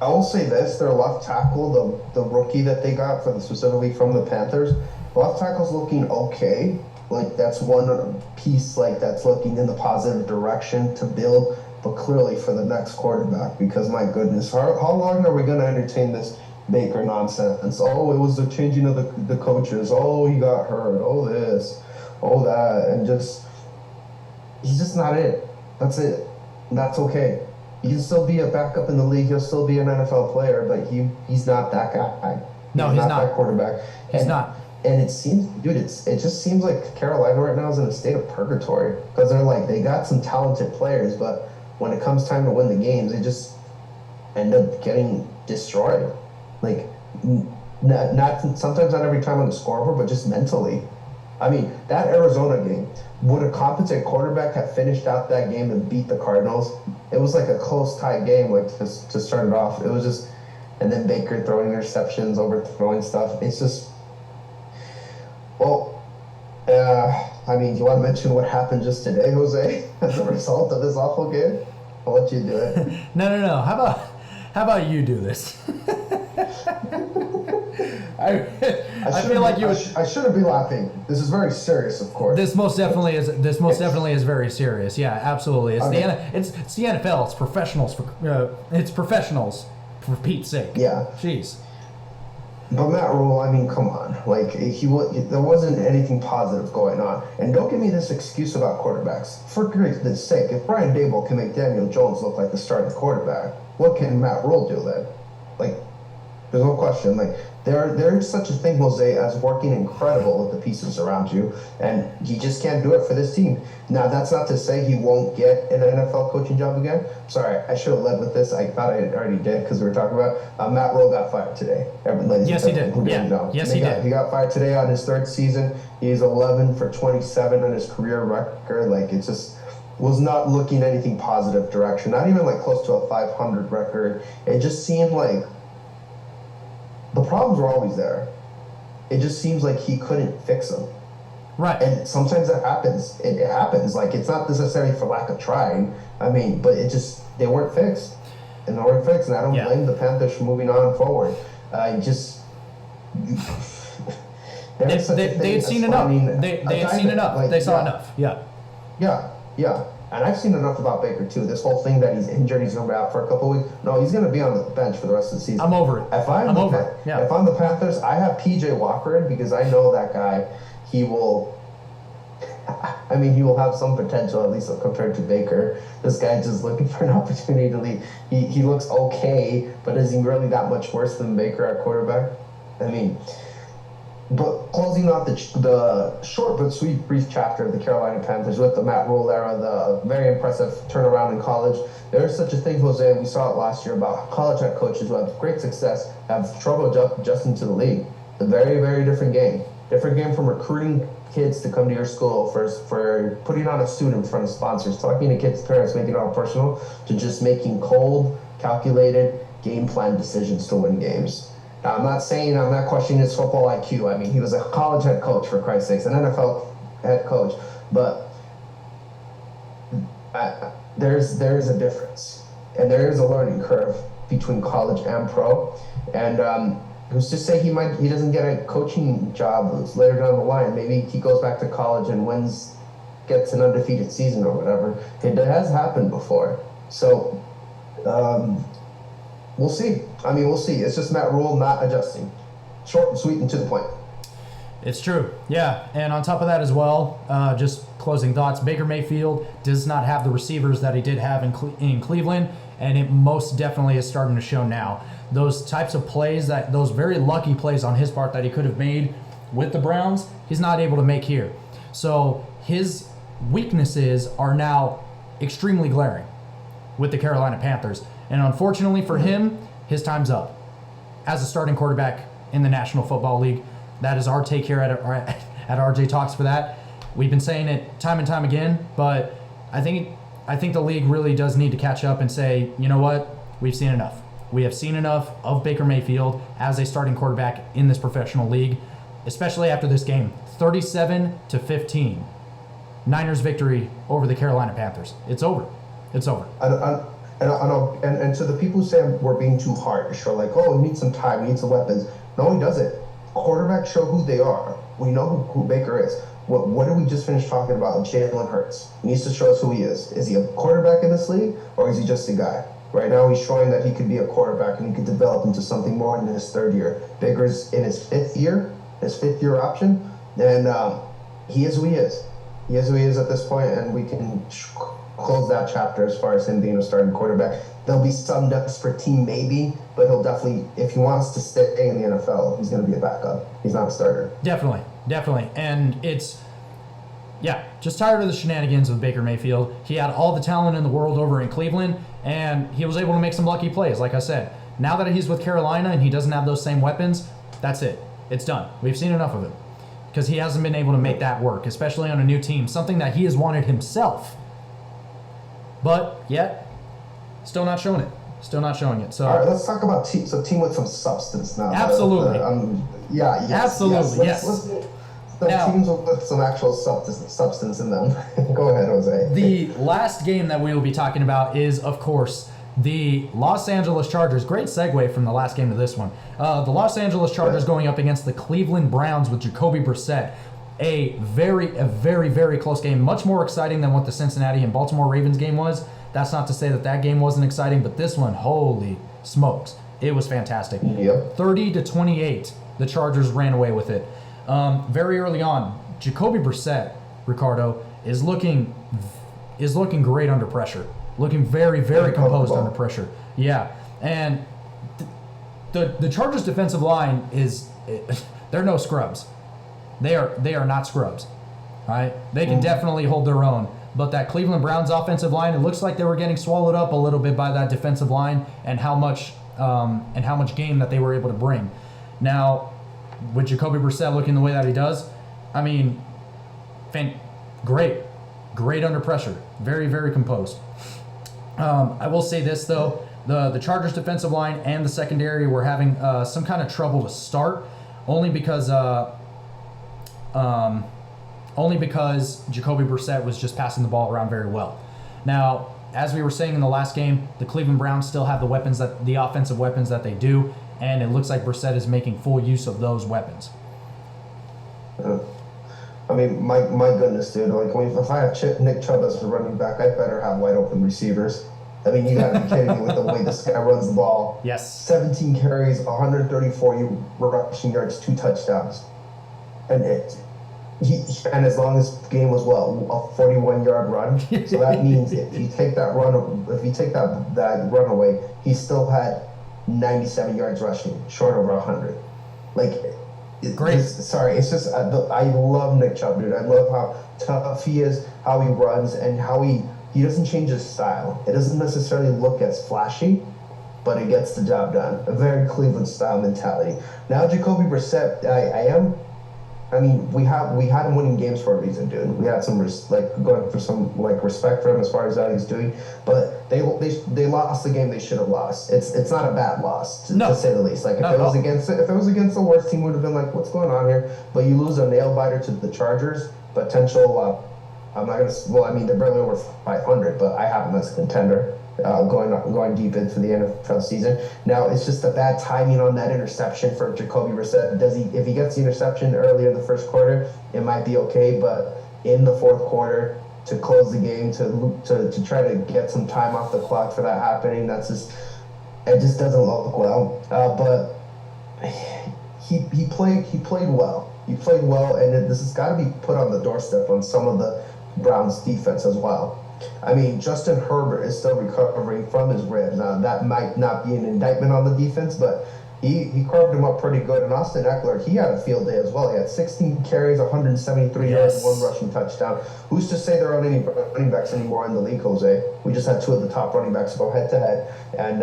I will say this: their left tackle, the rookie that they got specifically from the Panthers, left tackle's looking okay. Like, that's one piece, like, that's looking in the positive direction to build, but clearly for the next quarterback, because my goodness, how long are we going to entertain this Baker nonsense? Oh, it was the changing of the coaches. Oh, he got hurt. Oh, this. Oh, that. And he's just not it. That's it. And that's okay. He can still be a backup in the league. He'll still be an NFL player, but he's not that guy. No, he's not that quarterback. He's not. And it seems, dude, it just seems like Carolina right now is in a state of purgatory, because they got some talented players, but when it comes time to win the games, they just end up getting destroyed. Like, not sometimes not every time on the scoreboard, but just mentally. I mean, that Arizona game, would a competent quarterback have finished out that game and beat the Cardinals? It was like a close tight game, like to start it off. It was just, and then Baker throwing interceptions, overthrowing stuff. It's just. Well, I mean, do you want to mention what happened just today, Jose, as a result of this awful game? I'll let you do it. No. How about you do this? I feel like you. I shouldn't be laughing. This is very serious, of course. This most definitely is very serious. Yeah, absolutely. It's the NFL. It's professionals it's professionals for Pete's sake. Yeah. Jeez. But Matt Rule, I mean, come on. Like, there wasn't anything positive going on. And don't give me this excuse about quarterbacks. For goodness sake, if Brian Daboll can make Daniel Jones look like the starting quarterback, what can Matt Rule do then? Like, there's no question. Like, there is such a thing, Jose, as working incredible with the pieces around you, and he just can't do it for this team. Now, that's not to say he won't get an NFL coaching job again. Sorry, I should have led with this. I thought I already did, because we were talking about Matt Rule got fired today. Yes, he did. Yes, he did. He got fired today on his third season. He's 11 for 27 on his career record. Like, it just was not looking anything positive direction. Not even like close to a 500 record. It just seemed like the problems were always there. It just seems like he couldn't fix them. Right. And sometimes that happens. It happens. Like, it's not necessarily for lack of trying. I mean, but they weren't fixed. And they weren't fixed. And I don't blame the Panthers for moving on forward. They had seen enough. They had seen enough. Like, they saw enough. Yeah. Yeah. And I've seen enough about Baker, too. This whole thing that he's injured, he's going to be out for a couple weeks. No, he's going to be on the bench for the rest of the season. I'm over it. If I'm the Panthers, I have P.J. Walker in, because I know that guy, he will have some potential, at least compared to Baker. This guy just looking for an opportunity to lead. He looks okay, but is he really that much worse than Baker at quarterback? I mean, but closing off the short but sweet brief chapter of the Carolina Panthers with the Matt Rule era, the very impressive turnaround in college, there is such a thing, Jose, and we saw it last year, about college head coaches who have great success have trouble adjusting to the league. It's a very, very different game. Different game from recruiting kids to come to your school, for putting on a suit in front of sponsors, talking to kids' parents, making it all personal, to just making cold, calculated, game plan decisions to win games. Now, I'm not questioning his football IQ. I mean, he was a college head coach, for Christ's sakes, an NFL head coach. But there's a difference. And there is a learning curve between college and pro. And who's to say he doesn't get a coaching job later down the line? Maybe he goes back to college and gets an undefeated season or whatever. It has happened before. So, we'll see. We'll see. It's just Matt Rule not adjusting. Short and sweet and to the point. It's true. Yeah. And on top of that as well, just closing thoughts, Baker Mayfield does not have the receivers that he did have in Cleveland, and it most definitely is starting to show now. Those types of plays, those very lucky plays on his part that he could have made with the Browns, he's not able to make here. So his weaknesses are now extremely glaring. with the Carolina Panthers. And unfortunately for him, his time's up as a starting quarterback in the National Football League. That is our take here at RJ Talks for that. We've been saying it time and time again, but I think the league really does need to catch up and say, you know what, we've seen enough. We have seen enough of Baker Mayfield as a starting quarterback in this professional league, especially after this game. 37-15. Niners victory over the Carolina Panthers. It's over. It's over. And to the people who say we're being too harsh, or like, oh, we need some time, we need some weapons. No, he doesn't. Quarterbacks show who they are. We know who Baker is. What did we just finish talking about? Jalen Hurts. He needs to show us who he is. Is he a quarterback in this league, or is he just a guy? Right now, he's showing that he could be a quarterback and he could develop into something more in his third year. Baker's in his fifth year option, and he is who he is. He is who he is at this point, and we can close that chapter as far as him being a starting quarterback. There'll be some desperate team maybe, but he'll definitely, if he wants to stay in the NFL, he's going to be a backup. He's not a starter. Definitely. And it's, just tired of the shenanigans with Baker Mayfield. He had all the talent in the world over in Cleveland, and he was able to make some lucky plays, like I said. Now that he's with Carolina and he doesn't have those same weapons, that's it. It's done. We've seen enough of it. Because he hasn't been able to make that work, especially on a new team, something that he has wanted himself. But yet, still not showing it. So, all right, let's talk about team with some substance now. Absolutely. Absolutely. Yes. Teams with some actual substance in them. Go ahead, Jose. The last game that we will be talking about is, of course, the Los Angeles Chargers. Great segue from the last game to this one. The Los Angeles Chargers going up against the Cleveland Browns with Jacoby Brissett. A very, very close game. Much more exciting than what the Cincinnati and Baltimore Ravens game was. That's not to say that game wasn't exciting, but this one, holy smokes, it was fantastic. Yep. 30-28, the Chargers ran away with it. Very early on, Jacoby Brissett, Ricardo, is looking great under pressure. Looking very composed under pressure. Yeah, and the Chargers' defensive line they're no scrubs. They are not scrubs. All right, they can definitely hold their own. But that Cleveland Browns offensive line, it looks like they were getting swallowed up a little bit by that defensive line and how much game that they were able to bring. Now, with Jacoby Brissett looking the way that he does, I mean, great under pressure, very composed. I will say this though, the Chargers defensive line and the secondary were having some kind of trouble to start, only because Jacoby Brissett was just passing the ball around very well. Now, as we were saying in the last game, the Cleveland Browns still have the offensive weapons that they do, and it looks like Brissett is making full use of those weapons. I mean, my goodness, dude. Like, if I have Nick Chubb as a running back, I better have wide open receivers. I mean, you gotta be kidding me with the way this guy runs the ball. Yes. 17 carries, 134 rushing yards, 2 touchdowns, and as long as the game was a 41-yard run. So that means if you take that run away, he still had 97 yards rushing, short over 100. Great. It's just I love Nick Chubb, dude. I love how tough he is, how he runs, and how he doesn't change his style. It doesn't necessarily look as flashy, but it gets the job done. A very Cleveland style mentality. Now Jacoby Brissett, we had him winning games for a reason, dude. We had some going for some respect for him as far as how he's doing, but they lost the game they should have lost. It's not a bad loss to say the least. Like if it was against the worst team, would have been like, what's going on here? But you lose a nail biter to the Chargers, potential. I'm not gonna. Well, I mean they're barely over 500, but I have them as a contender. Going deep into the NFL season. Now it's just a bad timing on that interception for Jacoby Brissett. If he gets the interception earlier in the first quarter, it might be okay, but in the fourth quarter to close the game, to try to get some time off the clock for that happening, it just doesn't look well. But he played well. He played well, and this has got to be put on the doorstep on some of the Browns defense as well. I mean, Justin Herbert is still recovering from his ribs. That might not be an indictment on the defense, but he carved him up pretty good. And Austin Eckler, he had a field day as well. He had 16 carries, 173 yards, one rushing touchdown. Who's to say there aren't any running backs anymore in the league, Jose? We just had two of the top running backs go head to head. And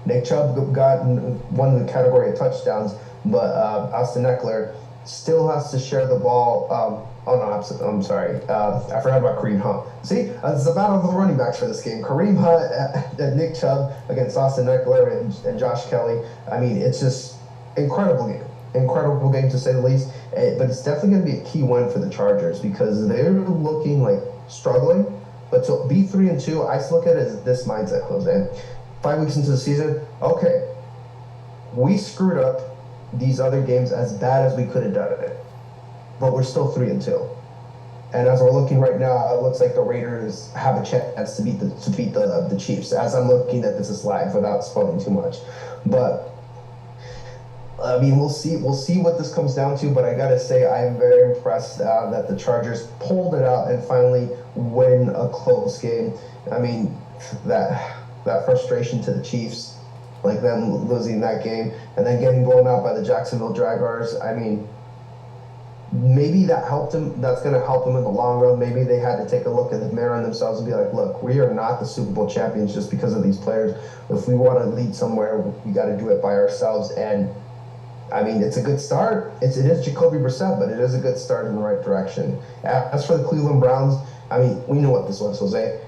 Nick Chubb won the category of touchdowns, but Austin Eckler still has to share the ball. I'm sorry. I forgot about Kareem Hunt. See, it's the battle of the running backs for this game. Kareem Hunt and Nick Chubb against Austin Eckler and Josh Kelly. I mean, it's just incredible game. Incredible game to say the least. But it's definitely going to be a key win for the Chargers because they're looking like struggling. But to be 3-2, I look at it as this mindset, Jose. 5 weeks into the season, okay, we screwed up these other games as bad as we could have done it. But we're still 3-2, and as we're looking right now, it looks like the Raiders have a chance to beat the Chiefs. As I'm looking at this live, without spoiling too much, but I mean, we'll see what this comes down to. But I gotta say, I am very impressed that the Chargers pulled it out and finally win a close game. I mean, that frustration to the Chiefs, like them losing that game and then getting blown out by the Jacksonville Jaguars. I mean, maybe that helped him. That's going to help him in the long run. Maybe they had to take a look in the mirror on themselves and be like, look, we are not the Super Bowl champions just because of these players. If we want to lead somewhere, we got to do it by ourselves. And I mean, it's a good start. It is Jacoby Brissett, but it is a good start in the right direction. As for the Cleveland Browns, I mean, we know what this was, Jose.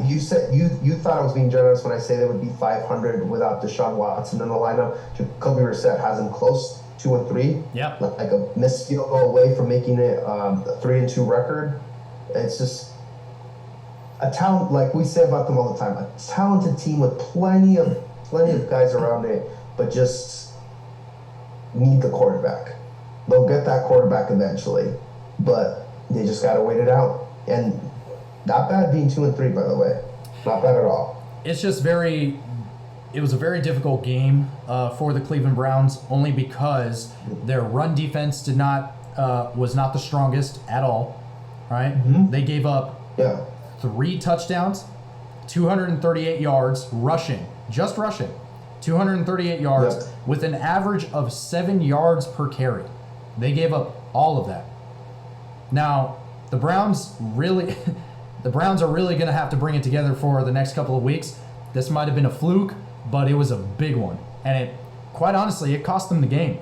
You said you thought I was being generous when I say they would be 500 without Deshaun Watson in the lineup. Jacoby Brissett has them close. 2-3, yeah, like a missed field goal away from making it a 3-2 record. It's just a talent, like we say about them all the time, a talented team with plenty of guys around it, but just need the quarterback. They'll get that quarterback eventually, but they just gotta wait it out. And not bad being 2-3, by the way, not bad at all. It's just It was a very difficult game for the Cleveland Browns, only because their run defense was not the strongest at all. Right? Mm-hmm. They gave up 3 touchdowns, 238 yards rushing, 238 yards with an average of 7 yards per carry. They gave up all of that. Now the Browns are really going to have to bring it together for the next couple of weeks. This might have been a fluke, but it was a big one, and quite honestly, it cost them the game.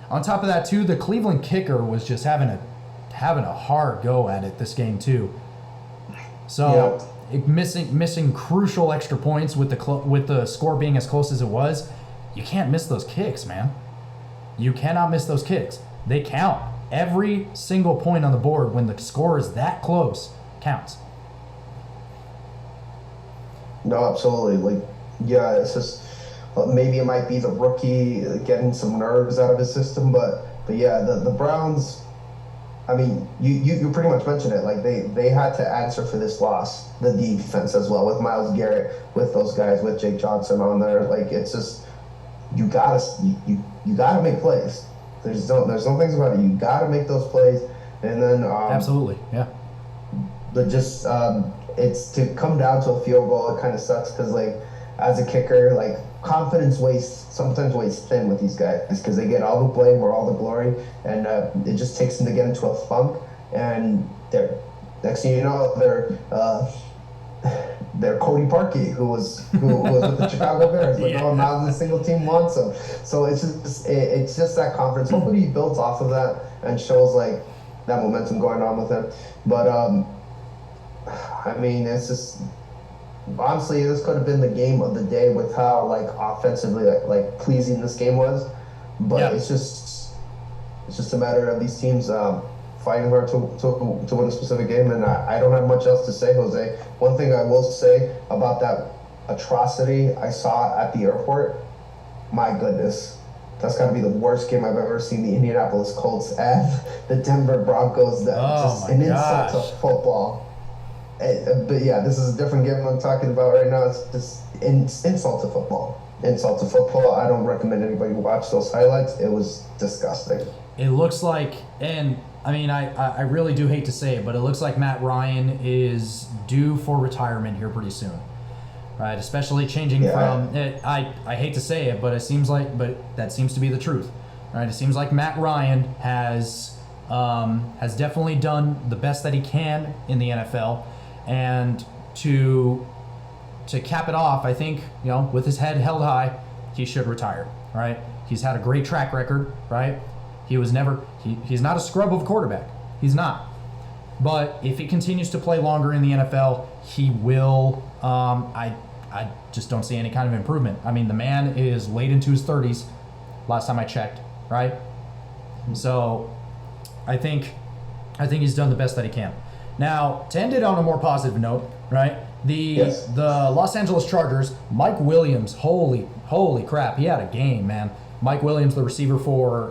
On top of that, too, the Cleveland kicker was just having a hard go at it this game too. So missing crucial extra points with the score being as close as it was, you can't miss those kicks, man. You cannot miss those kicks. They count. Every single point on the board when the score is that close counts. No, absolutely. It's just maybe it might be the rookie getting some nerves out of his system, but yeah, the Browns. I mean, you pretty much mentioned it. Like they had to answer for this loss, the defense as well, with Myles Garrett, with those guys, with Jake Johnson on there. Like it's just you gotta make plays. There's no things about it. You gotta make those plays, and then absolutely, yeah. But just it's to come down to a field goal. It kind of sucks because like as a kicker, like confidence sometimes weighs thin with these guys because they get all the blame or all the glory, and it just takes them to get into a funk. And next thing you know, they're Cody Parkey, who was with the Chicago Bears. Like, oh, now the single team wants him. So it's just that confidence. Hopefully he builds off of that and shows like that momentum going on with him. But I mean, it's just honestly, this could have been the game of the day with how like offensively like pleasing this game was. But it's just a matter of these teams fighting hard to win a specific game, and I don't have much else to say, Jose. One thing I will say about that atrocity I saw at the airport, my goodness, that's got to be the worst game I've ever seen. The Indianapolis Colts and the Denver Broncos. Insult to football. But yeah, this is a different game I'm talking about right now. It's just insult to football. Insult to football. I don't recommend anybody watch those highlights. It was disgusting. It looks like, and I mean, I really do hate to say it, but it looks like Matt Ryan is due for retirement here pretty soon. right? Especially changing from I hate to say it, but that seems to be the truth, right? It seems like Matt Ryan has definitely done the best that he can in the NFL, and to cap it off, I think, with his head held high, he should retire, right? He's had a great track record, right? He's not a scrub of a quarterback. He's not. But if he continues to play longer in the NFL, he will. I just don't see any kind of improvement. I mean, the man is late into his 30s, last time I checked, right? So I think he's done the best that he can. Now, to end it on a more positive note, right? The Los Angeles Chargers, Mike Williams, holy crap, he had a game, man. Mike Williams, the receiver for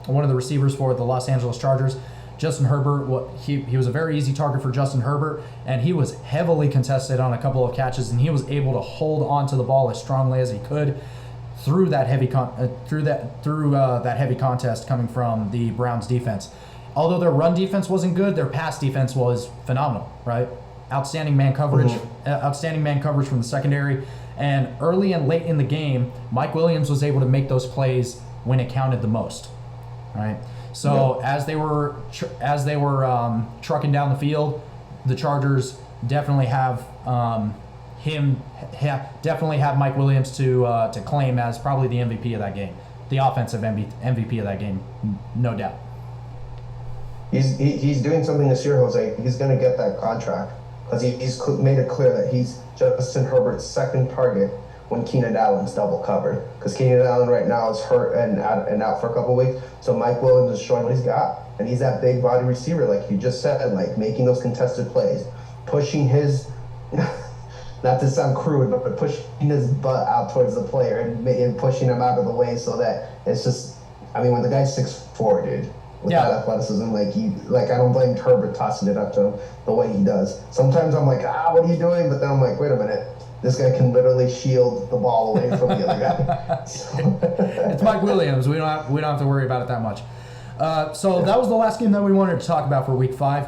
one of the receivers for the Los Angeles Chargers. Justin Herbert, he was a very easy target for Justin Herbert, and he was heavily contested on a couple of catches, and he was able to hold onto the ball as strongly as he could through that heavy heavy contest coming from the Browns defense. Although their run defense wasn't good, their pass defense was phenomenal, right? Outstanding man coverage, from the secondary, and early and late in the game, Mike Williams was able to make those plays when it counted the most, right? So as they were trucking down the field, the Chargers definitely have Mike Williams to claim as probably the MVP of that game, the offensive MVP of that game, no doubt. He's doing something this year, Jose. He's going to get that contract because he's made it clear that he's Justin Herbert's second target when Keenan Allen's double covered, because Keenan Allen right now is hurt and out for a couple weeks. So Mike Williams is showing what he's got, and he's that big body receiver, like you just said, like making those contested plays, pushing his, not to sound crude, but pushing his butt out towards the player and pushing him out of the way, so that it's just, I mean, when the guy's 6'4", dude, with that athleticism, I don't blame Herbert tossing it up to him the way he does. Sometimes I'm like, what are you doing? But then I'm like, wait a minute. This guy can literally shield the ball away from the other guy. So. It's Mike Williams. We don't have to worry about it that much. So that was the last game that we wanted to talk about for Week 5.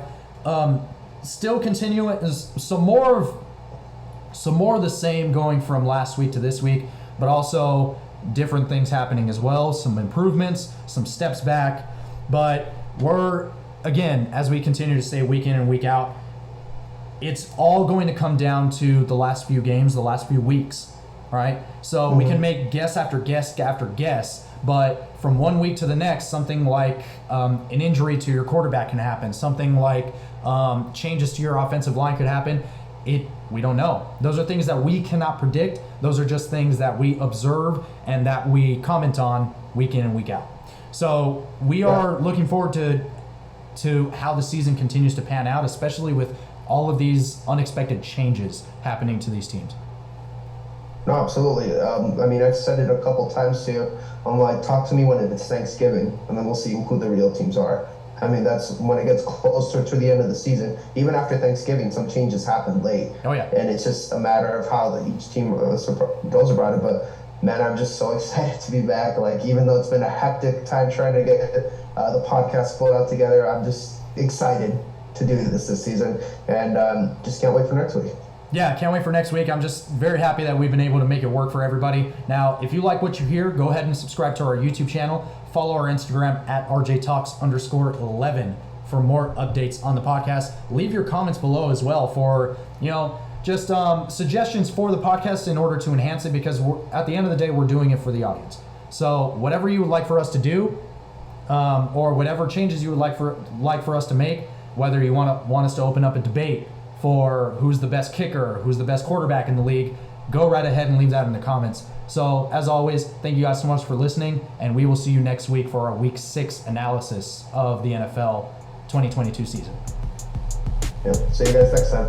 Still continuing, some more of the same going from last week to this week, but also different things happening as well. Some improvements, some steps back, but we're, again, as we continue to say week in and week out, it's all going to come down to the last few games, the last few weeks, right? So we can make guess after guess after guess, but from one week to the next, something like an injury to your quarterback can happen. Something like changes to your offensive line could happen. We don't know. Those are things that we cannot predict. Those are just things that we observe and that we comment on week in and week out. So we are looking forward to how the season continues to pan out, especially with all of these unexpected changes happening to these teams. No, absolutely. I mean, I've said it a couple times too. I'm like, talk to me when it's Thanksgiving, and then we'll see who the real teams are. I mean, that's when it gets closer to the end of the season. Even after Thanksgiving, some changes happen late. Oh, yeah. And it's just a matter of how each team goes about it. But, man, I'm just so excited to be back. Like, even though it's been a hectic time trying to get the podcast pulled out together, I'm just excited to do this season, and just can't wait for next week. Yeah, can't wait for next week. I'm just very happy that we've been able to make it work for everybody. Now, if you like what you hear, go ahead and subscribe to our YouTube channel. Follow our Instagram at RJTalks_11 for more updates on the podcast. Leave your comments below as well for, just suggestions for the podcast in order to enhance it, because at the end of the day, we're doing it for the audience. So whatever you would like for us to do, or whatever changes you would like for us to make, whether you want us to open up a debate for who's the best kicker, who's the best quarterback in the league, go right ahead and leave that in the comments. So, as always, thank you guys so much for listening, and we will see you next week for our Week 6 analysis of the NFL 2022 season. Yeah, see you guys next time.